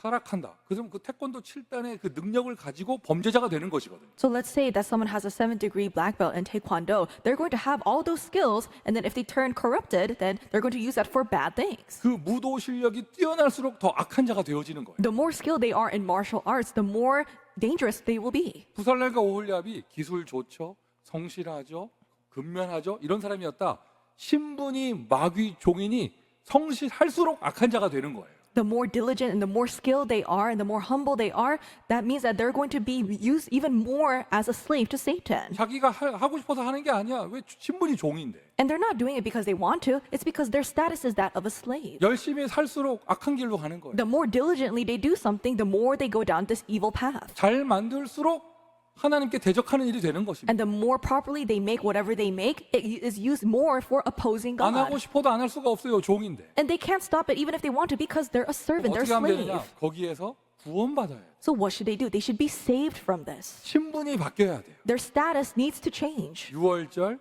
타락한다. 그럼 그 태권도 7단의 그 능력을 가지고 범죄자가 되는 것이거든요. So let's say that someone has a 7th-degree black belt in Taekwondo. They're going to have all those skills, and then if they turn corrupted, then they're going to use that for bad things. 그 무도 실력이 뛰어날수록 더 악한 자가 되어지는 거예요. The more skilled they are in martial arts, the more dangerous they will be. 부살렐과 오홀리압이 기술 좋죠, 성실하죠, 근면하죠 이런 사람이었다. 신분이 마귀 종이니 성실할수록 악한 자가 되는 거예요. The more diligent and the more skilled they are and the more humble they are, that means that they're going to be used even more as a slave to Satan. 자기가 하고 싶어서 하는 게 아니야. 왜 신분이 종인데? And they're not doing it because they want to, it's because their status is that of a slave. 열심히 살수록 악한 길로 가는 거예요. The more diligently they do something, the more they go down this evil path. 잘 만들수록 하나님께 대적하는 일이 되는 것입니다. And the more properly they make whatever they make, it is used more for opposing 안 하고 God. 싶어도 안 할 수가 없어요. 종인데. And they can't stop it even if they want to because they're a servant, they're 어떻게 하면 되느냐? slave. 거기에서 구원받아야 해요. So what should they do? They should be saved from this. 신분이 바뀌어야 돼요. Their status needs to change. 유월절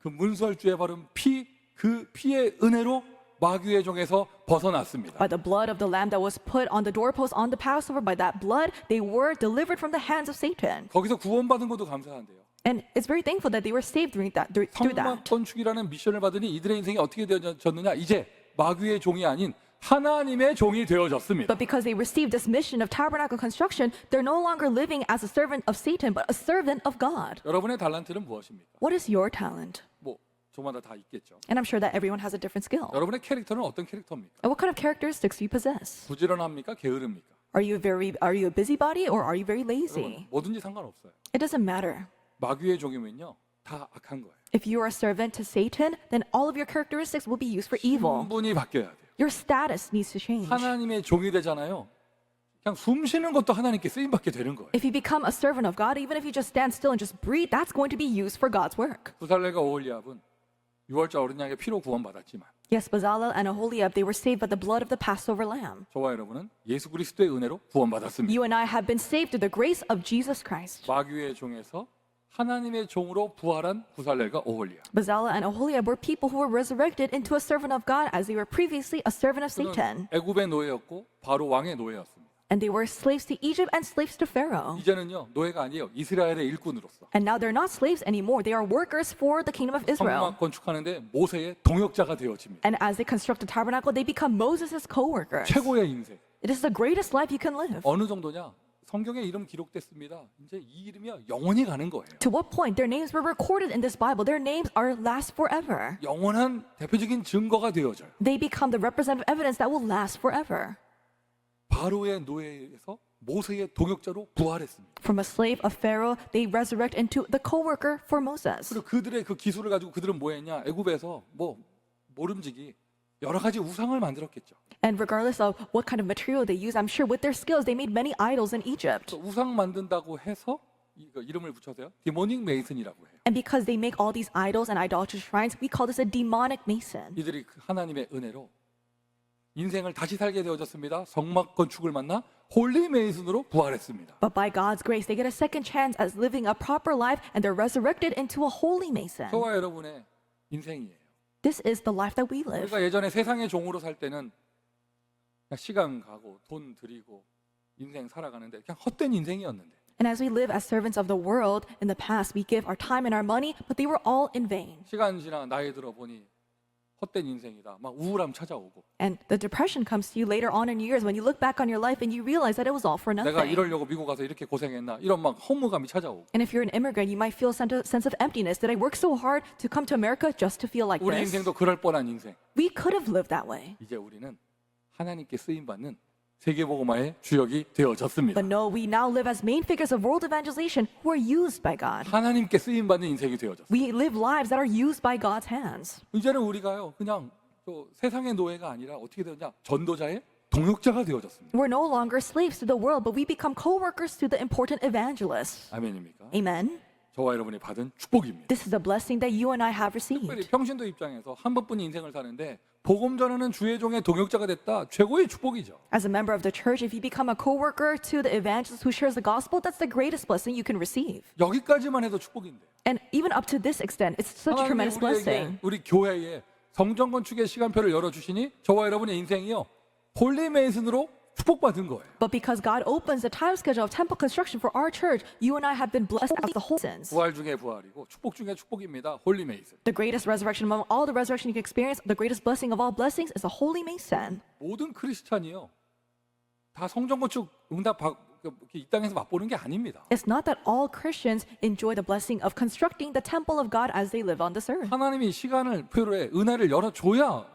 그 문설주에 바른 그 피의 은혜로 마귀의 종에서 벗어났습니다. By the blood of the lamb that was put on the doorpost on the Passover, by that blood, they were delivered from the hands of Satan. 거기서 구원받은 것도 감사한데요. And it's very thankful that they were saved through that. 성막 건축이라는 미션을 받으니 이들의 인생이 어떻게 되어졌느냐? 이제 마귀의 종이 아닌 하나님의 종이 되어졌습니다. But because they received this mission of tabernacle construction, they're no longer living as a servant of Satan, but a servant of God. 여러분의 달란트는 무엇입니까? What is your talent? 뭐 저마다 다 있겠죠. And I'm sure that everyone has a different skill. 여러분의 캐릭터는 어떤 캐릭터입니까? And what kind of characteristics do you possess? 부지런합니까? 게으릅니까? Are you a busybody or are you very 여러분, lazy? 뭐든지 상관없어요. It doesn't matter. 마귀의 종이면요 다 악한 거예요. If you are a servant to Satan, then all of your characteristics will be used for evil. 신분이 바뀌어야 돼요. Your status needs to change. 하나님의 종이 되잖아요. 그냥 숨 쉬는 것도 하나님께 쓰임 받게 되는 거예요. If you become a servant of God, even if you just stand still and just breathe, that's going to be used for God's work. 부살렐과 오홀리압은 유월절 어린 양의 피로 구원받았지만 Yes, Bezalel and Aholiab, they were saved by the blood of the Passover lamb. 저와 여러분은 예수 그리스도의 은혜로 구원받았습니다. You and I have been saved through the grace of Jesus Christ. 마귀의 종에서 하나님의 종으로 부활한 부살렐과 오홀리압. Bezalel and Aholiab were people who were resurrected into a servant of God as they were previously a servant of Satan. 애굽의 노예였고 바로 왕의 노예였습니다. And they were slaves to Egypt and slaves to Pharaoh. 이제는요 노예가 아니에요. 이스라엘의 일꾼으로서 And now they're not slaves anymore. They are workers for the kingdom of Israel. 성막 건축하는데 모세의 동역자가 되어집니다. And as they construct the tabernacle, they become Moses' co-workers. 최고의 인생. It is the greatest life you can live. 어느 정도냐? 성경에 이름 기록됐습니다. 이제 이 이름이 영원히 가는 거예요. To what point their names were recorded in this Bible? Their names are last forever. 영원한 대표적인 증거가 되어져요. They become the representative evidence that will last forever. 바로의 노예에서 모세의 동역자로 부활했습니다. From a slave of Pharaoh, they resurrect into the co-worker for Moses. 그리고 그들의 그 기술을 가지고 그들은 뭐 했냐? 애굽에서 뭐 모름지기 여러 가지 우상을 만들었겠죠. And regardless of what kind of material they use, I'm sure with their skills, they made many idols in Egypt. 또 우상 만든다고 해서 이름을 붙여서요. 디모닉 메이슨이라고 해요. And because they make all these idols and idolatrous shrines, we call this a demonic mason. 이들이 하나님의 은혜로 인생을 다시 살게 되어졌습니다. 성막 건축을 만나 홀리 메이슨으로 부활했습니다. But by God's grace, they get a second chance as living a proper life, and they're resurrected into a holy mason. 저와 여러분의 인생이에요. This is the life that we live. 우리가 예전에 세상의 종으로 살 때는 그냥 시간 가고 돈 들이고 인생 살아가는데 그냥 헛된 인생이었는데 And as we live as servants of the world, in the past, we give our time and our money, but they were all in vain. 시간 지나 나이 들어 보니 헛된 인생이다. 막 우울함 찾아오고 And the depression comes to you later on in years when you look back on your life and you realize that it was all for 내가 nothing. 이러려고 미국 가서 이렇게 고생했나 이런 막 허무감이 찾아오고 And if you're an immigrant, you might feel a sense of emptiness. Did I work so hard to come to America just to feel like 우리 this? 인생도 그럴 뻔한 인생. We could have lived that way. 이제 우리는 하나님께 쓰임 받는 세계복음화의 주역이 되어졌습니다. But no, we now live as main figures of world evangelization who are used by God. 하나님께 쓰임 받는 인생이 되어졌어요. We live lives that are used by God's hands. 이제는 우리가요 그냥 또 세상의 노예가 아니라 어떻게 되었냐 전도자의 동역자가 되어졌습니다. We're no longer slaves to the world, but we become co-workers to the important evangelists. 아멘입니까? Amen. 저와 여러분이 받은 축복입니다. This is a blessing that you and I have 특별히 received. 평신도 입장에서 한 번뿐인 인생을 사는데 복음 전하는 주의 종의 동역자가 됐다. 최고의 축복이죠. As a member of the church, if you become a co-worker to the evangelist who shares the gospel, that's the greatest blessing you can receive. 여기까지만 해도 축복인데. And even up to this extent, it's such a 하나님이 tremendous blessing. 우리 교회에 성전 건축의 시간표를 열어주시니 저와 여러분의 인생이요 홀리 메이슨으로 축복받은 거예요. But because God opens the time schedule of temple construction for our church, you and I have been blessed as the whole sins. 부활 중에 부활이고 축복 중에 축복입니다. 홀리 메이슨. The greatest resurrection among all the resurrection you can experience, the greatest blessing of all blessings is the Holy Mason. 모든 크리스찬이요. 다 성전 건축 응답 이 땅에서 맛보는 게 아닙니다. It's not that all Christians enjoy the blessing of constructing the temple of God as they live on this earth. 하나님이 시간을 표로해 은혜를 열어줘야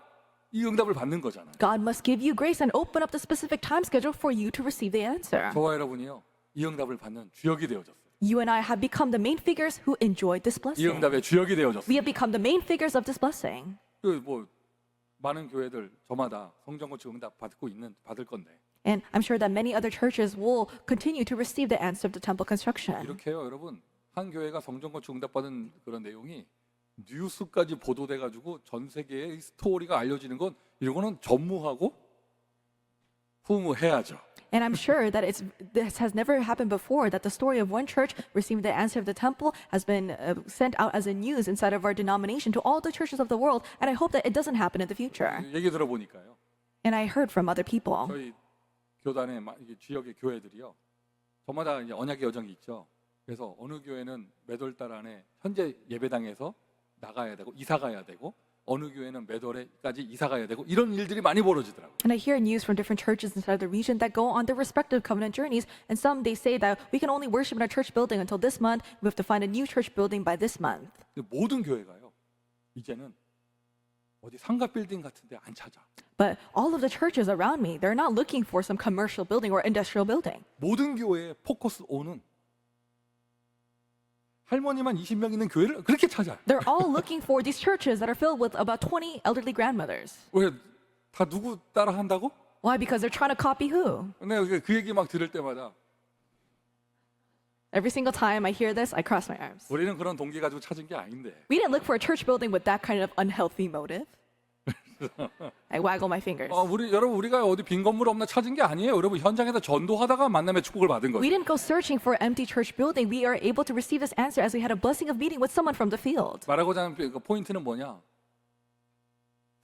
이 응답을 받는 거잖아요. God must give you grace and open up the specific time schedule for you to receive the answer. 저와 여러분이요. 이 응답을 받는 주역이 되어졌어요. You and I have become the main figures who enjoyed this 이 blessing. 응답의 주역이 되어졌어요. We have become the main figures of this blessing. 뭐 많은 교회들 저마다 성전 건축 응답 받을 건데 And I'm sure that many other churches will continue to receive the answer of the temple construction. 이렇게요, 여러분. 한 교회가 성전 건축 응답 받은 그런 내용이 뉴스까지 보도돼 가지고 전 세계의 스토리가 알려지는 건 이거는 전무하고 후무해야죠. And I'm sure that this has never happened before, that the story of one church receiving the answer of the temple has been sent out as a news inside of our denomination to all the churches of the world. And I hope that it doesn't happen in the future. 얘기 들어보니까요. And I heard from other people. 저희 교단의 지역의 교회들이요. 저마다 이제 언약의 여정이 있죠. 그래서 어느 교회는 몇 월 달 안에 현재 예배당에서 나가야 되고 이사 가야 되고 어느 교회는 몇 월에까지 이사 가야 되고 이런 일들이 많이 벌어지더라고요. And I hear news from different churches inside the region that go on their respective covenant journeys. And some they say that we can only worship in our church building until this month. We have to find a new church building by this month. 모든 교회가요. 이제는 어디 상가 빌딩 같은 데 안 찾아. But all of the churches around me, they're not looking for some commercial building or industrial building. 모든 교회의 포커스 O는 할머니만 20명 있는 교회를 그렇게 찾아요. They're all looking for these churches that are filled with about 20 elderly grandmothers. 왜 다 누구 따라 한다고? Why? Because they're trying to copy who? 내가 그 얘기 막 들을 때마다 Every single time I hear this, I cross my arms. 우리는 그런 동기 가지고 찾은 게 아닌데. We didn't look for a church building with that kind of unhealthy motive. I waggle my fingers. 여러분 우리가 어디 빈 건물 없나 찾은 게 아니에요. 여러분 현장에서 전도하다가 만남의 축복을 받은 We 거예요. didn't go searching for an empty church building. We are able to receive this answer as we had a blessing of meeting with someone from the field. 말하고자 하는 그 포인트는 뭐냐?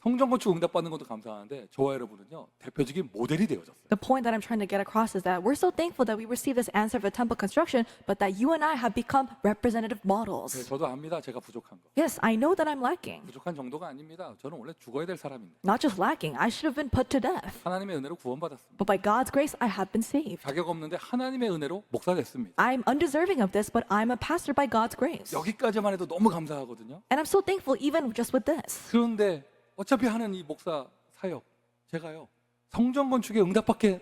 성전 건축 응답 받는 것도 감사하는데 저와 여러분은요 대표적인 모델이 되어졌어요. The point that I'm trying to get across is that we're so thankful that we received this answer for temple construction, but that you and I have become representative models. 저도 압니다. 제가 부족한 거. Yes, I know that I'm lacking. 부족한 정도가 아닙니다. 저는 원래 죽어야 될 사람인데 Not just lacking, I should have been put to death. 하나님의 은혜로 구원받았습니다. But by God's grace, I have been saved. 자격 없는데 하나님의 은혜로 목사 됐습니다. I'm undeserving of this, but I'm a pastor by God's grace. 여기까지만 해도 너무 감사하거든요. And I'm so thankful even just with this. 그런데 어차피 하는 이 목사 사역 제가요 성전 건축에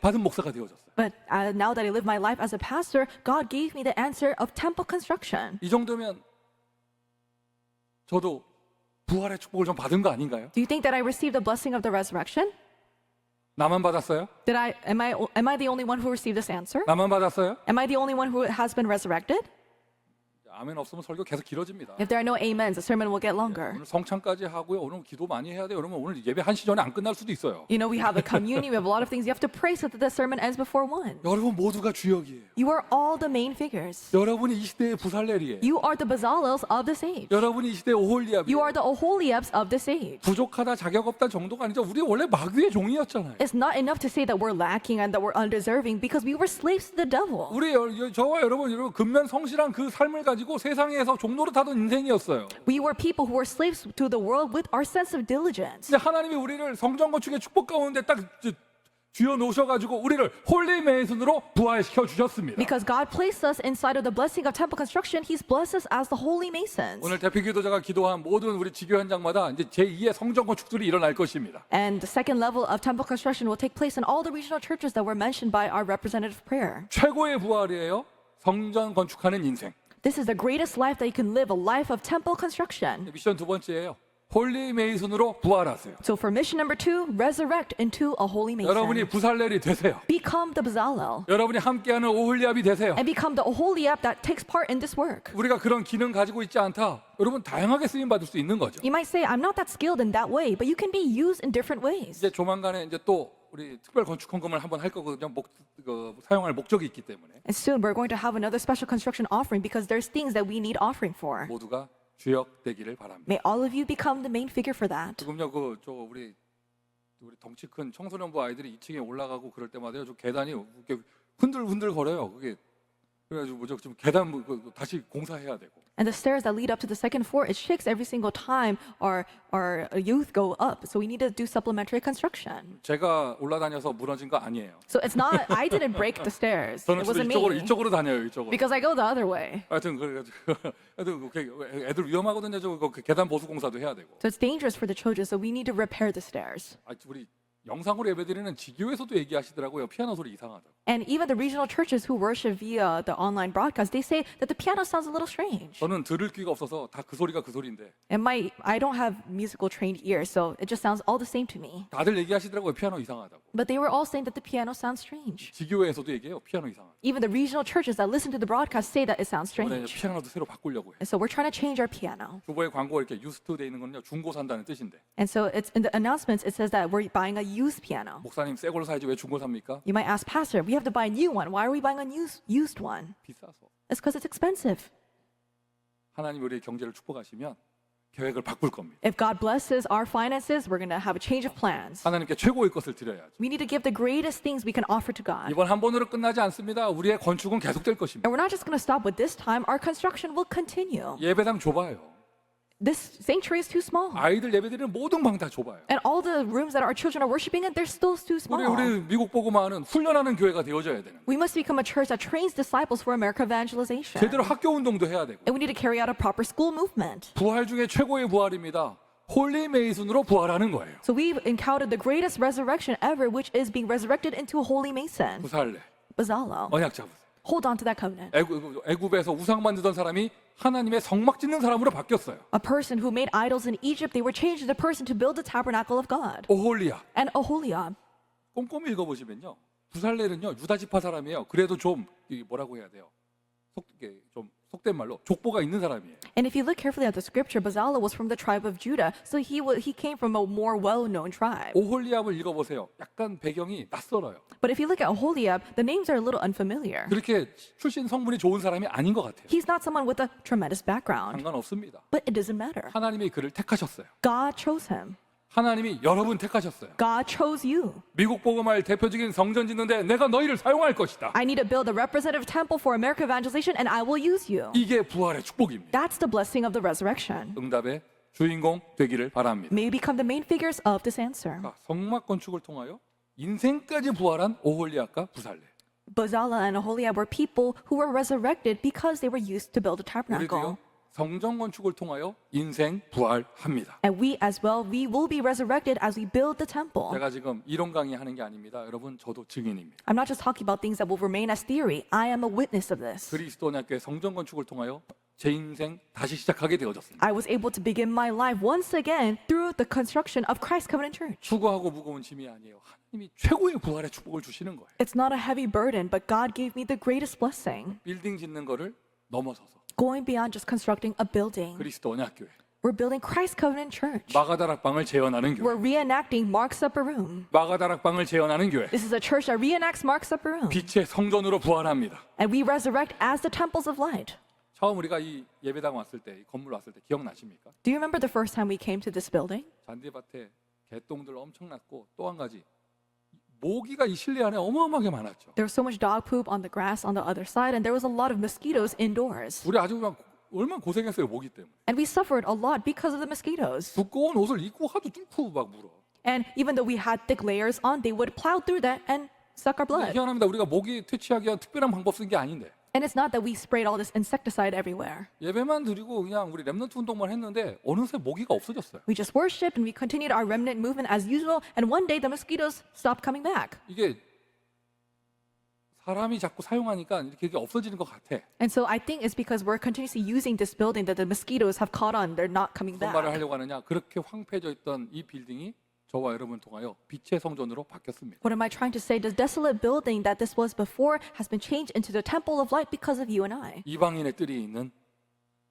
받은 목사가 되어졌어요. But now that I live my life as a pastor, God gave me the answer of temple construction. 이 정도면 저도 부활의 축복을 좀 받은 거 아닌가요? Do you think that I received the blessing of the resurrection? 나만 받았어요? Am I the only one who received this answer? 나만 받았어요? Am I the only one who has been resurrected? 아멘 없으면 설교 계속 길어집니다. If there are no amens, the sermon will get longer. 오늘 성찬까지 하고요. 오늘 기도 많이 해야 돼요. 그러면 오늘 예배 1시 전에 안 끝날 수도 있어요. You know, we have a communion, we have a lot of things you have to pray so that the sermon ends before 1. 여러분 모두가 주역이에요. You are all the main figures. 여러분이 이 시대의 부살렐이에요. You are the Bezalels of this age. 여러분이 이 시대의 오홀리압이에요. You are the Oholiabs of this age. 부족하다 자격 없다 정도가 아니죠. 우리 원래 마귀의 종이었잖아요. It's not enough to say that we're lacking and that we're undeserving because we were slaves to the devil. 저와 여러분 근면 성실한 그 삶을 가지고 세상에서 종로를 타던 인생이었어요. We were people who were slaves to the world with our sense of diligence. 근데 하나님이 우리를 성전 건축의 축복 가운데 딱 쥐어 놓으셔가지고 우리를 홀리 메이슨으로 부활시켜 주셨습니다. Because God placed us inside of the blessing of temple construction, He's blessed us as the holy masons. 오늘 대표 기도자가 기도한 모든 우리 지교 현장마다 이제 제2의 성전 건축들이 일어날 것입니다. And the second level of temple construction will take place in all the regional churches that were mentioned by our representative prayer. 최고의 부활이에요. 성전 건축하는 인생. This is the greatest life that you can live, a life of temple construction. 미션 두 번째예요. 홀리 메이슨으로 부활하세요. So for mission number 2, resurrect into a holy 여러분이 mason. 부살렐이 되세요. Become the Bezalel. 여러분이 함께하는 오홀리압이 되세요. And become the Oholiab that takes part in this work. 우리가 그런 기능 가지고 있지 않다. 여러분 다양하게 쓰임 받을 수 있는 거죠. You might say, I'm not that skilled in that way, but you can be used in different ways. 이제 조만간에 이제 또 우리 특별 건축 헌금을 한번 할 거거든요. 사용할 목적이 있기 때문에 And soon we're going to have another special construction offering because there's things that we need offering for. 모두가 주역 되기를 바랍니다. May all of you become the main figure for that. 지금요 우리 우리 덩치 큰 청소년부 아이들이 2층에 올라가고 그럴 때마다요, 좀 계단이 이렇게 흔들흔들 거려요. 그게 그래가지고 좀 계단 다시 공사해야 되고. And the stairs that lead up to the second floor, it shakes every single time our youth go up. So we need to do supplementary construction. 제가 올라다녀서 무너진 거 아니에요. So it's not, I didn't break the stairs. 저는 It 주로 wasn't me. 이쪽으로 다녀요, 이쪽으로. Because I go the other way. 하여튼 그래가지고 애들 위험하거든요. 저 계단 보수 공사도 해야 되고. So it's dangerous for the children. So we need to repair the stairs. 우리 영상으로 예배드리는 지교에서도 얘기하시더라고요. 피아노 소리 이상하다고. And even the regional churches who worship via the online broadcast, they say that the piano sounds a little strange. 저는 들을 귀가 없어서 다 그 소리가 그 소리인데 And I don't have musical trained ears, so it just sounds all the same to me. 다들 얘기하시더라고요. 피아노 이상하다고. But they were all saying that the piano sounds strange. 지교회에서도 얘기해요. 피아노 이상하다고. Even the regional churches that listen to the broadcast say that it sounds 이번에 strange. 피아노도 새로 바꾸려고 해요. And so we're trying to change our piano. 주보의 광고 이렇게 유스트 돼 있는 거는요. 중고 산다는 뜻인데. And so it's in the announcements, it says that we're buying a used piano. 목사님 새 걸로 사야지 왜 중고 삽니까? You might ask, Pastor, we have to buy a new one. Why are we buying a used one? 비싸서. It's because it's expensive. 하나님 우리의 경제를 축복하시면 계획을 바꿀 겁니다. If God blesses our finances, we're going to have a change of plans. 하나님께 최고의 것을 드려야죠. We need to give the greatest things we can offer to God. 이번 한 번으로 끝나지 않습니다. 우리의 건축은 계속될 것입니다. And we're not just going to stop with this time. Our construction will continue. 예배당 좁아요. This sanctuary is too small. 아이들 예배드리는 모든 방 다 좁아요. And all the rooms that our children are worshiping in, they're still too small. 우리 미국 보고마는 훈련하는 교회가 되어져야 되는 거예요. We must become a church that trains disciples for America evangelization. 제대로 학교 운동도 해야 되고. And we need to carry out a proper school movement. 부활 중에 최고의 부활입니다. 홀리 메이슨으로 부활하는 거예요. So we've encountered the greatest resurrection ever, which is being resurrected into a holy mason, 부살레, Bezalel. 언약 잡으세요. Hold on to that covenant. 애굽에서 우상 만들던 사람이 하나님의 성막 짓는 사람으로 바뀌었어요. A person who made idols in Egypt, they were changed into the person to build the tabernacle of God. 오홀리야. And Oholiab. 꼼꼼히 읽어보시면요. 부살레는요 유다 지파 사람이에요. 그래도 좀 뭐라고 해야 돼요? 좀 속된 말로 족보가 있는 사람이에요. And if you look carefully at the scripture, Bezalel was from the tribe of Judah, so he came from a more well-known tribe. 오홀리압을 읽어보세요. 약간 배경이 낯설어요. But if you look at Oholiab, the names are a little unfamiliar. 그렇게 출신 성분이 좋은 사람이 아닌 것 같아요. He's not someone with a tremendous background, 상관없습니다. but it doesn't matter. 하나님이 그를 택하셨어요. God chose him. 하나님이 여러분 택하셨어요. God chose you. 미국 복음화의 대표적인 성전 짓는데 내가 너희를 사용할 것이다. I need to build a representative temple for America evangelization, and I will use you. 이게 부활의 축복입니다. That's the blessing of the resurrection. 응답의 주인공 되기를 바랍니다. May you become the main figures of this answer. 성막 건축을 통하여 인생까지 부활한 오홀리압과 부살레. Bezalel and Oholiab were people who were resurrected because they were used to build a tabernacle. 우리도요 성전 건축을 통하여 인생 부활합니다. And we as well, we will be resurrected as we build the temple. 제가 지금 이론 강의하는 게 아닙니다. 여러분 저도 증인입니다. I'm not just talking about things that will remain as theory. I am a witness of this. 그리스도인학교의 성전 건축을 통하여 제 인생 다시 시작하게 되어졌습니다. I was able to begin my life once again through the construction of Christ Covenant Church. 추구하고 무거운 짐이 아니에요. 하나님이 최고의 부활의 축복을 주시는 거예요. It's not a heavy burden, but God gave me the greatest blessing. 빌딩 짓는 거를 넘어서서 Going beyond just constructing a building. 그리스도 언약교회, We're building Christ Covenant Church. 마가다락방을 재현하는 교회, We're reenacting Mark's Upper Room. 마가다락방을 재현하는 교회, This is a church that reenacts Mark's Upper Room. 빛의 성전으로 부활합니다. And we resurrect as the temples of light. 처음 우리가 이 예배당 왔을 때, 이 건물 왔을 때 기억나십니까? Do you remember the first time we came to this building? 잔디밭에 개똥들 엄청났고 또 한 가지 모기가 이 실내 안에 어마어마하게 많았죠. There was so much dog poop on the grass on the other side, and there was a lot of mosquitoes indoors. 우리 아주 막 얼마나 고생했어요 모기 때문에. And we suffered a lot because of the mosquitoes. 두꺼운 옷을 입고 하도 뚫고 막 물어. And even though we had thick layers on, they would plow through that and suck our blood. 희한합니다. 우리가 모기 퇴치하기 위한 특별한 방법 쓴 게 아닌데 And it's not that we sprayed all this insecticide everywhere. 예배만 드리고 그냥 우리 렘넌트 운동만 했는데 어느새 모기가 없어졌어요. We just worshiped and we continued our remnant movement as usual, and one day the mosquitoes stopped coming back. 이게 사람이 자꾸 사용하니까 이렇게 없어지는 것 같아. And so I think it's because we're continuously using this building that the mosquitoes have caught on. They're not coming 무슨 말을 back. 하려고 하느냐? 그렇게 황폐해져 있던 이 빌딩이 저와 여러분 통하여 빛의 성전으로 바뀌었습니다. What am I trying to say? The desolate building that this was before has been changed into the temple of light because of you and I. 이방인의 뜰이 있는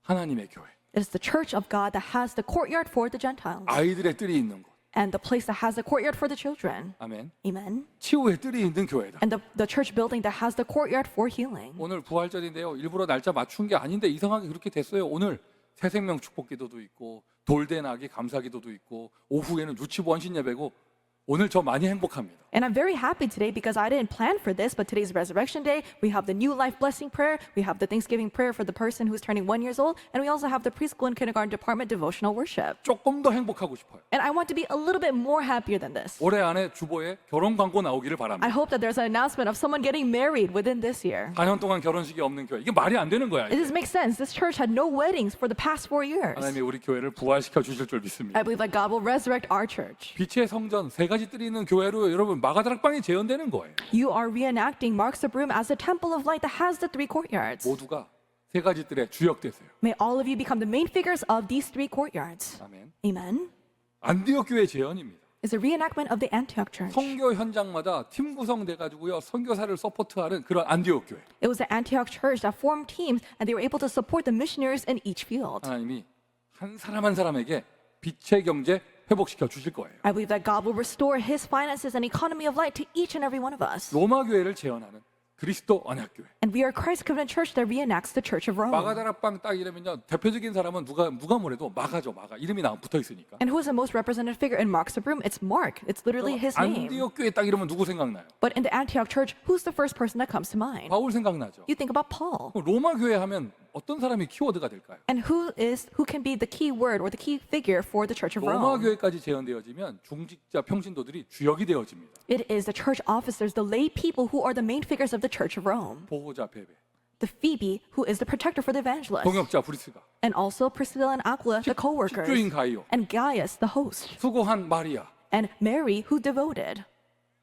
하나님의 교회, It is the church of God that has the courtyard for the Gentiles 아이들의 뜰이 있는 곳. and the place that has the courtyard for the children. 아멘. Amen. 치유의 뜰이 있는 교회다. And the church building that has the courtyard for healing. 오늘 부활절인데요. 일부러 날짜 맞춘 게 아닌데 이상하게 그렇게 됐어요. 오늘 새 생명 축복 기도도 있고 돌된 아기 감사 기도도 있고 오후에는 유치부 원신 예배고 오늘 저 많이 행복합니다. And I'm very happy today because I didn't plan for this, but today's Resurrection Day. We have the New Life Blessing Prayer. We have the Thanksgiving prayer for the person who's turning 1 year old. And we also have the preschool and kindergarten department devotional worship. 조금 더 행복하고 싶어요. And I want to be a little bit more happier than this. 올해 안에 주보에 결혼 광고 나오기를 I 바랍니다. hope that there's an announcement of someone getting married within this year. 4년 동안 결혼식이 없는 교회. 이게 말이 안 되는 거야. It just makes sense. This church had no weddings for the past 4 years. 하나님이 우리 교회를 부활시켜 주실 줄 믿습니다. I believe that God will resurrect our church. 빛의 성전 세 가지 뜰이 있는 교회로 여러분 마가다락방이 재현되는 거예요. You are reenacting Mark's Room as a temple of light that has the 3 courtyards. 모두가 세 가지 뜰에 주역되세요. May all of you become the main figures of these 3 courtyards. 아멘. Amen. 안디옥 교회 재현입니다. It's a reenactment of the Antioch church. 선교 현장마다 팀 구성돼 가지고요 선교사를 서포트하는 그런 안디옥 교회. It was the Antioch church that formed teams and they were able to support the missionaries in each field. 하나님이 한 사람 한 사람에게 빛의 경제 회복시켜 주실 거예요. I believe that God will restore his finances and economy of light to each and every one of us. 로마 교회를 재현하는 그리스도 언약 교회. And we are Christ Covenant Church that reenacts the Church of Rome. 마가다락방 딱 이러면요 대표적인 사람은 누가 뭐래도 마가죠. 마가 이름이 붙어 있으니까. And who is the most representative figure in Mark's Room? It's Mark. It's literally his name. 안디옥 교회 딱 이러면 누구 생각나요? But in the Antioch church, who's the first person that comes to mind? 바울 생각나죠. You think about Paul. 로마 교회 하면 어떤 사람이 키워드가 될까요? And who can be the key word or the key figure for the Church of 로마 Rome? 교회까지 재현되어지면 중직자 평신도들이 주역이 되어집니다. It is the church officers, the lay people who are the main figures of the Church of Rome. 보호자 베베, The Phoebe, who is the protector for the evangelists. 동역자 브리스가, And also Priscilla and Aquila, the co-workers. 집주인 가이오, And Gaius, the host. 수고한 마리아. And Mary, who devoted.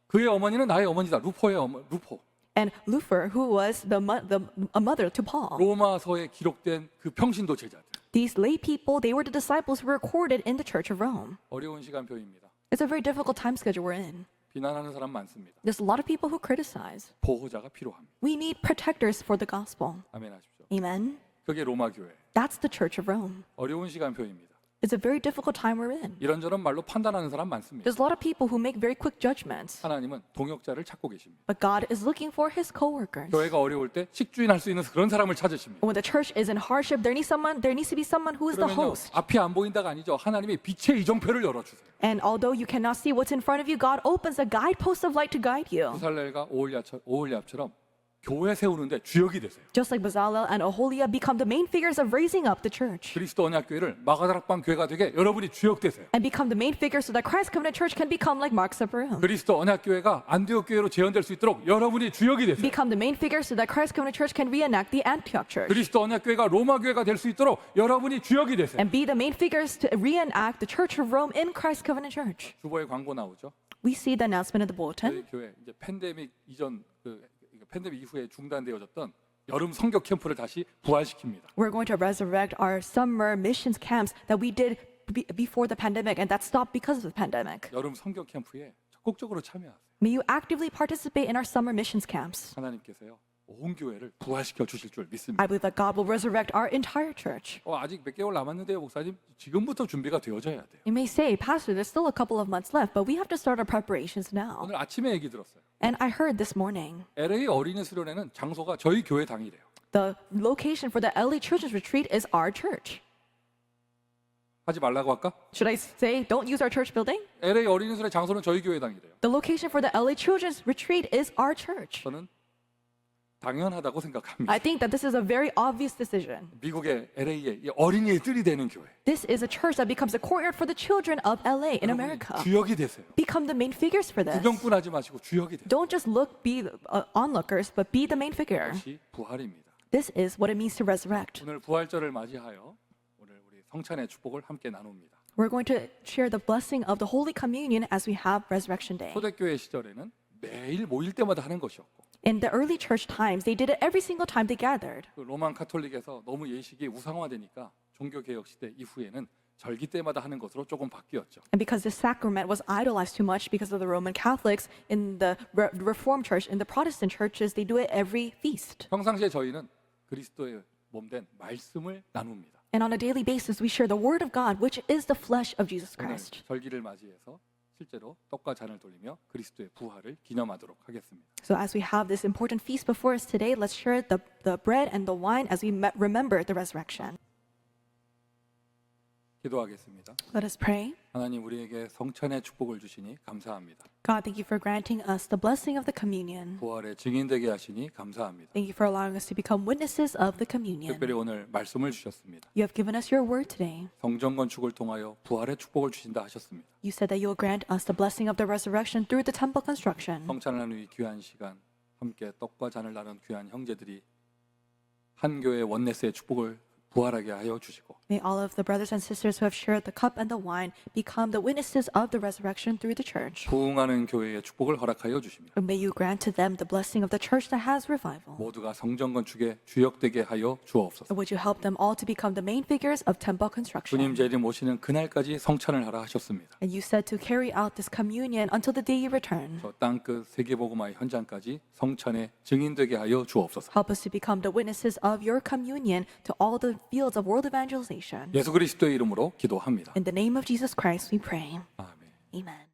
그의 어머니는 나의 어머니다. 루포의 루포. And Luther, who was a mother to Paul. 로마서에 기록된 그 평신도 제자들. These lay people, they were the disciples who were recorded in the Church of Rome. 어려운 시간표입니다. It's a very difficult time schedule we're in. 비난하는 사람 많습니다. There's a lot of people who criticize. 보호자가 필요합니다. We need protectors for the gospel. 아멘 하십시오. Amen. 그게 로마 교회. That's the Church of Rome. 어려운 시간표입니다. It's a very difficult time we're in. 이런저런 말로 판단하는 사람 많습니다. There's a lot of people who make very quick judgments. 하나님은 동역자를 찾고 계십니다. But God is looking for his co-workers. 교회가 어려울 때 식주인 할 수 있는 그런 사람을 찾으십니다. When the church is in hardship, there needs to be someone who is the 그러면요 host. 앞이 안 보인다가 아니죠. 하나님이 빛의 이정표를 열어주세요. And although you cannot see what's in front of you, God opens a guidepost of light to guide you. 부살렐과 오홀리압처럼 교회 세우는데 주역이 되세요. Just like Bezalel and Oholiab become the main figures of raising up the church. 그리스도 언약 교회를 마가다락방 교회가 되게 여러분이 주역 되세요. And become the main figures so that Christ Covenant Church can become like Mark's Upper Room. 그리스도 언약 교회가 안디옥 교회로 재현될 수 있도록 여러분이 주역이 되세요. Become the main figures so that Christ Covenant Church can reenact the Antioch Church. 그리스도 언약 교회가 로마 교회가 될 수 있도록 여러분이 주역이 되세요. And be the main figures to reenact the Church of Rome in Christ Covenant Church. 주보에 광고 나오죠. We see the announcement in the 저희 bulletin. 교회 이제 팬데믹 이전 팬데믹 이후에 중단되어졌던 여름 성교 캠프를 다시 부활시킵니다. We're going to resurrect our summer missions camps that we did before the pandemic and that stopped because of the pandemic. 여름 성교 캠프에 적극적으로 참여하세요. May you actively participate in our summer missions camps. 하나님께서요 온 교회를 부활시켜 주실 줄 믿습니다. I believe that God will resurrect our entire church. 아직 몇 개월 남았는데요, 목사님. 지금부터 준비가 되어져야 돼요. You may say, Pastor, there's still a couple of months left, but we have to start our preparations now. 오늘 아침에 얘기 들었어요. And I heard this morning LA 어린이 수련회는 장소가 저희 교회 당이래요. the location for the LA Children's Retreat is our church. 하지 말라고 할까? Should I say, don't use our church building? LA 어린이 수련회 장소는 저희 교회 당이래요. The location for the LA Children's Retreat is our church. 저는 당연하다고 생각합니다. I think that this is a very obvious decision. 미국의 LA에 어린이의 뜰이 되는 교회. This is a church that becomes a courtyard for the children of LA in America. 주역이 되세요. Become the main figures for this. 구경꾼 하지 마시고 주역이 되세요. Don't just be onlookers, but be the main figure. 이것이 부활입니다. This is what it means to resurrect. 오늘 부활절을 맞이하여 오늘 우리 성찬의 축복을 함께 나눕니다. We're going to share the blessing of the Holy Communion as we have Resurrection Day. 초대교회 시절에는 매일 모일 때마다 하는 것이었고 In the early church times, they did it every single time they gathered. 그 로만 카톨릭에서 너무 예식이 우상화되니까 종교개혁 시대 이후에는 절기 때마다 하는 것으로 조금 바뀌었죠. And because this sacrament was idolized too much because of the Roman Catholics, in the Reformed Church, in the Protestant churches, they do it every feast. 평상시에 저희는 그리스도의 몸된 말씀을 나눕니다. And on a daily basis, we share the Word of God, which is the flesh of Jesus 오늘 Christ. 절기를 맞이해서 실제로 떡과 잔을 돌리며 그리스도의 부활을 기념하도록 하겠습니다. So as we have this important feast before us today, let's share the bread and the wine as we remember the resurrection. 기도하겠습니다. Let us pray. 하나님 우리에게 성찬의 축복을 주시니 감사합니다. God, thank you for granting us the blessing of the communion. 부활의 증인되게 하시니 감사합니다. Thank you for allowing us to become witnesses of the communion. 특별히 오늘 말씀을 주셨습니다. You have given us your word today. 성전 건축을 통하여 부활의 축복을 주신다 하셨습니다. You said that you will grant us the blessing of the resurrection through the temple construction. 성찬을 하는 이 귀한 시간 함께 떡과 잔을 나눈 귀한 형제들이 한 교회 원네스의 축복을 부활하게 하여 주시고 May all of the brothers and sisters who have shared the cup and the wine become the witnesses of the resurrection through the church. 부흥하는 교회의 축복을 허락하여 주시며 And may you grant to them the blessing of the church that has revival. 모두가 성전 건축에 주역되게 하여 주옵소서. And would you help them all to become the main figures of temple 주님 construction? 재림 오시는 그날까지 성찬을 하라 하셨습니다. And you said to carry out this communion until the day you return. 저 땅끝 세계복음화의 현장까지 성찬의 증인되게 하여 주옵소서. Help us to become the witnesses of your communion to all the fields of world evangelization. 예수 그리스도의 이름으로 기도합니다. In the name of Jesus Christ we pray. 아멘. Amen.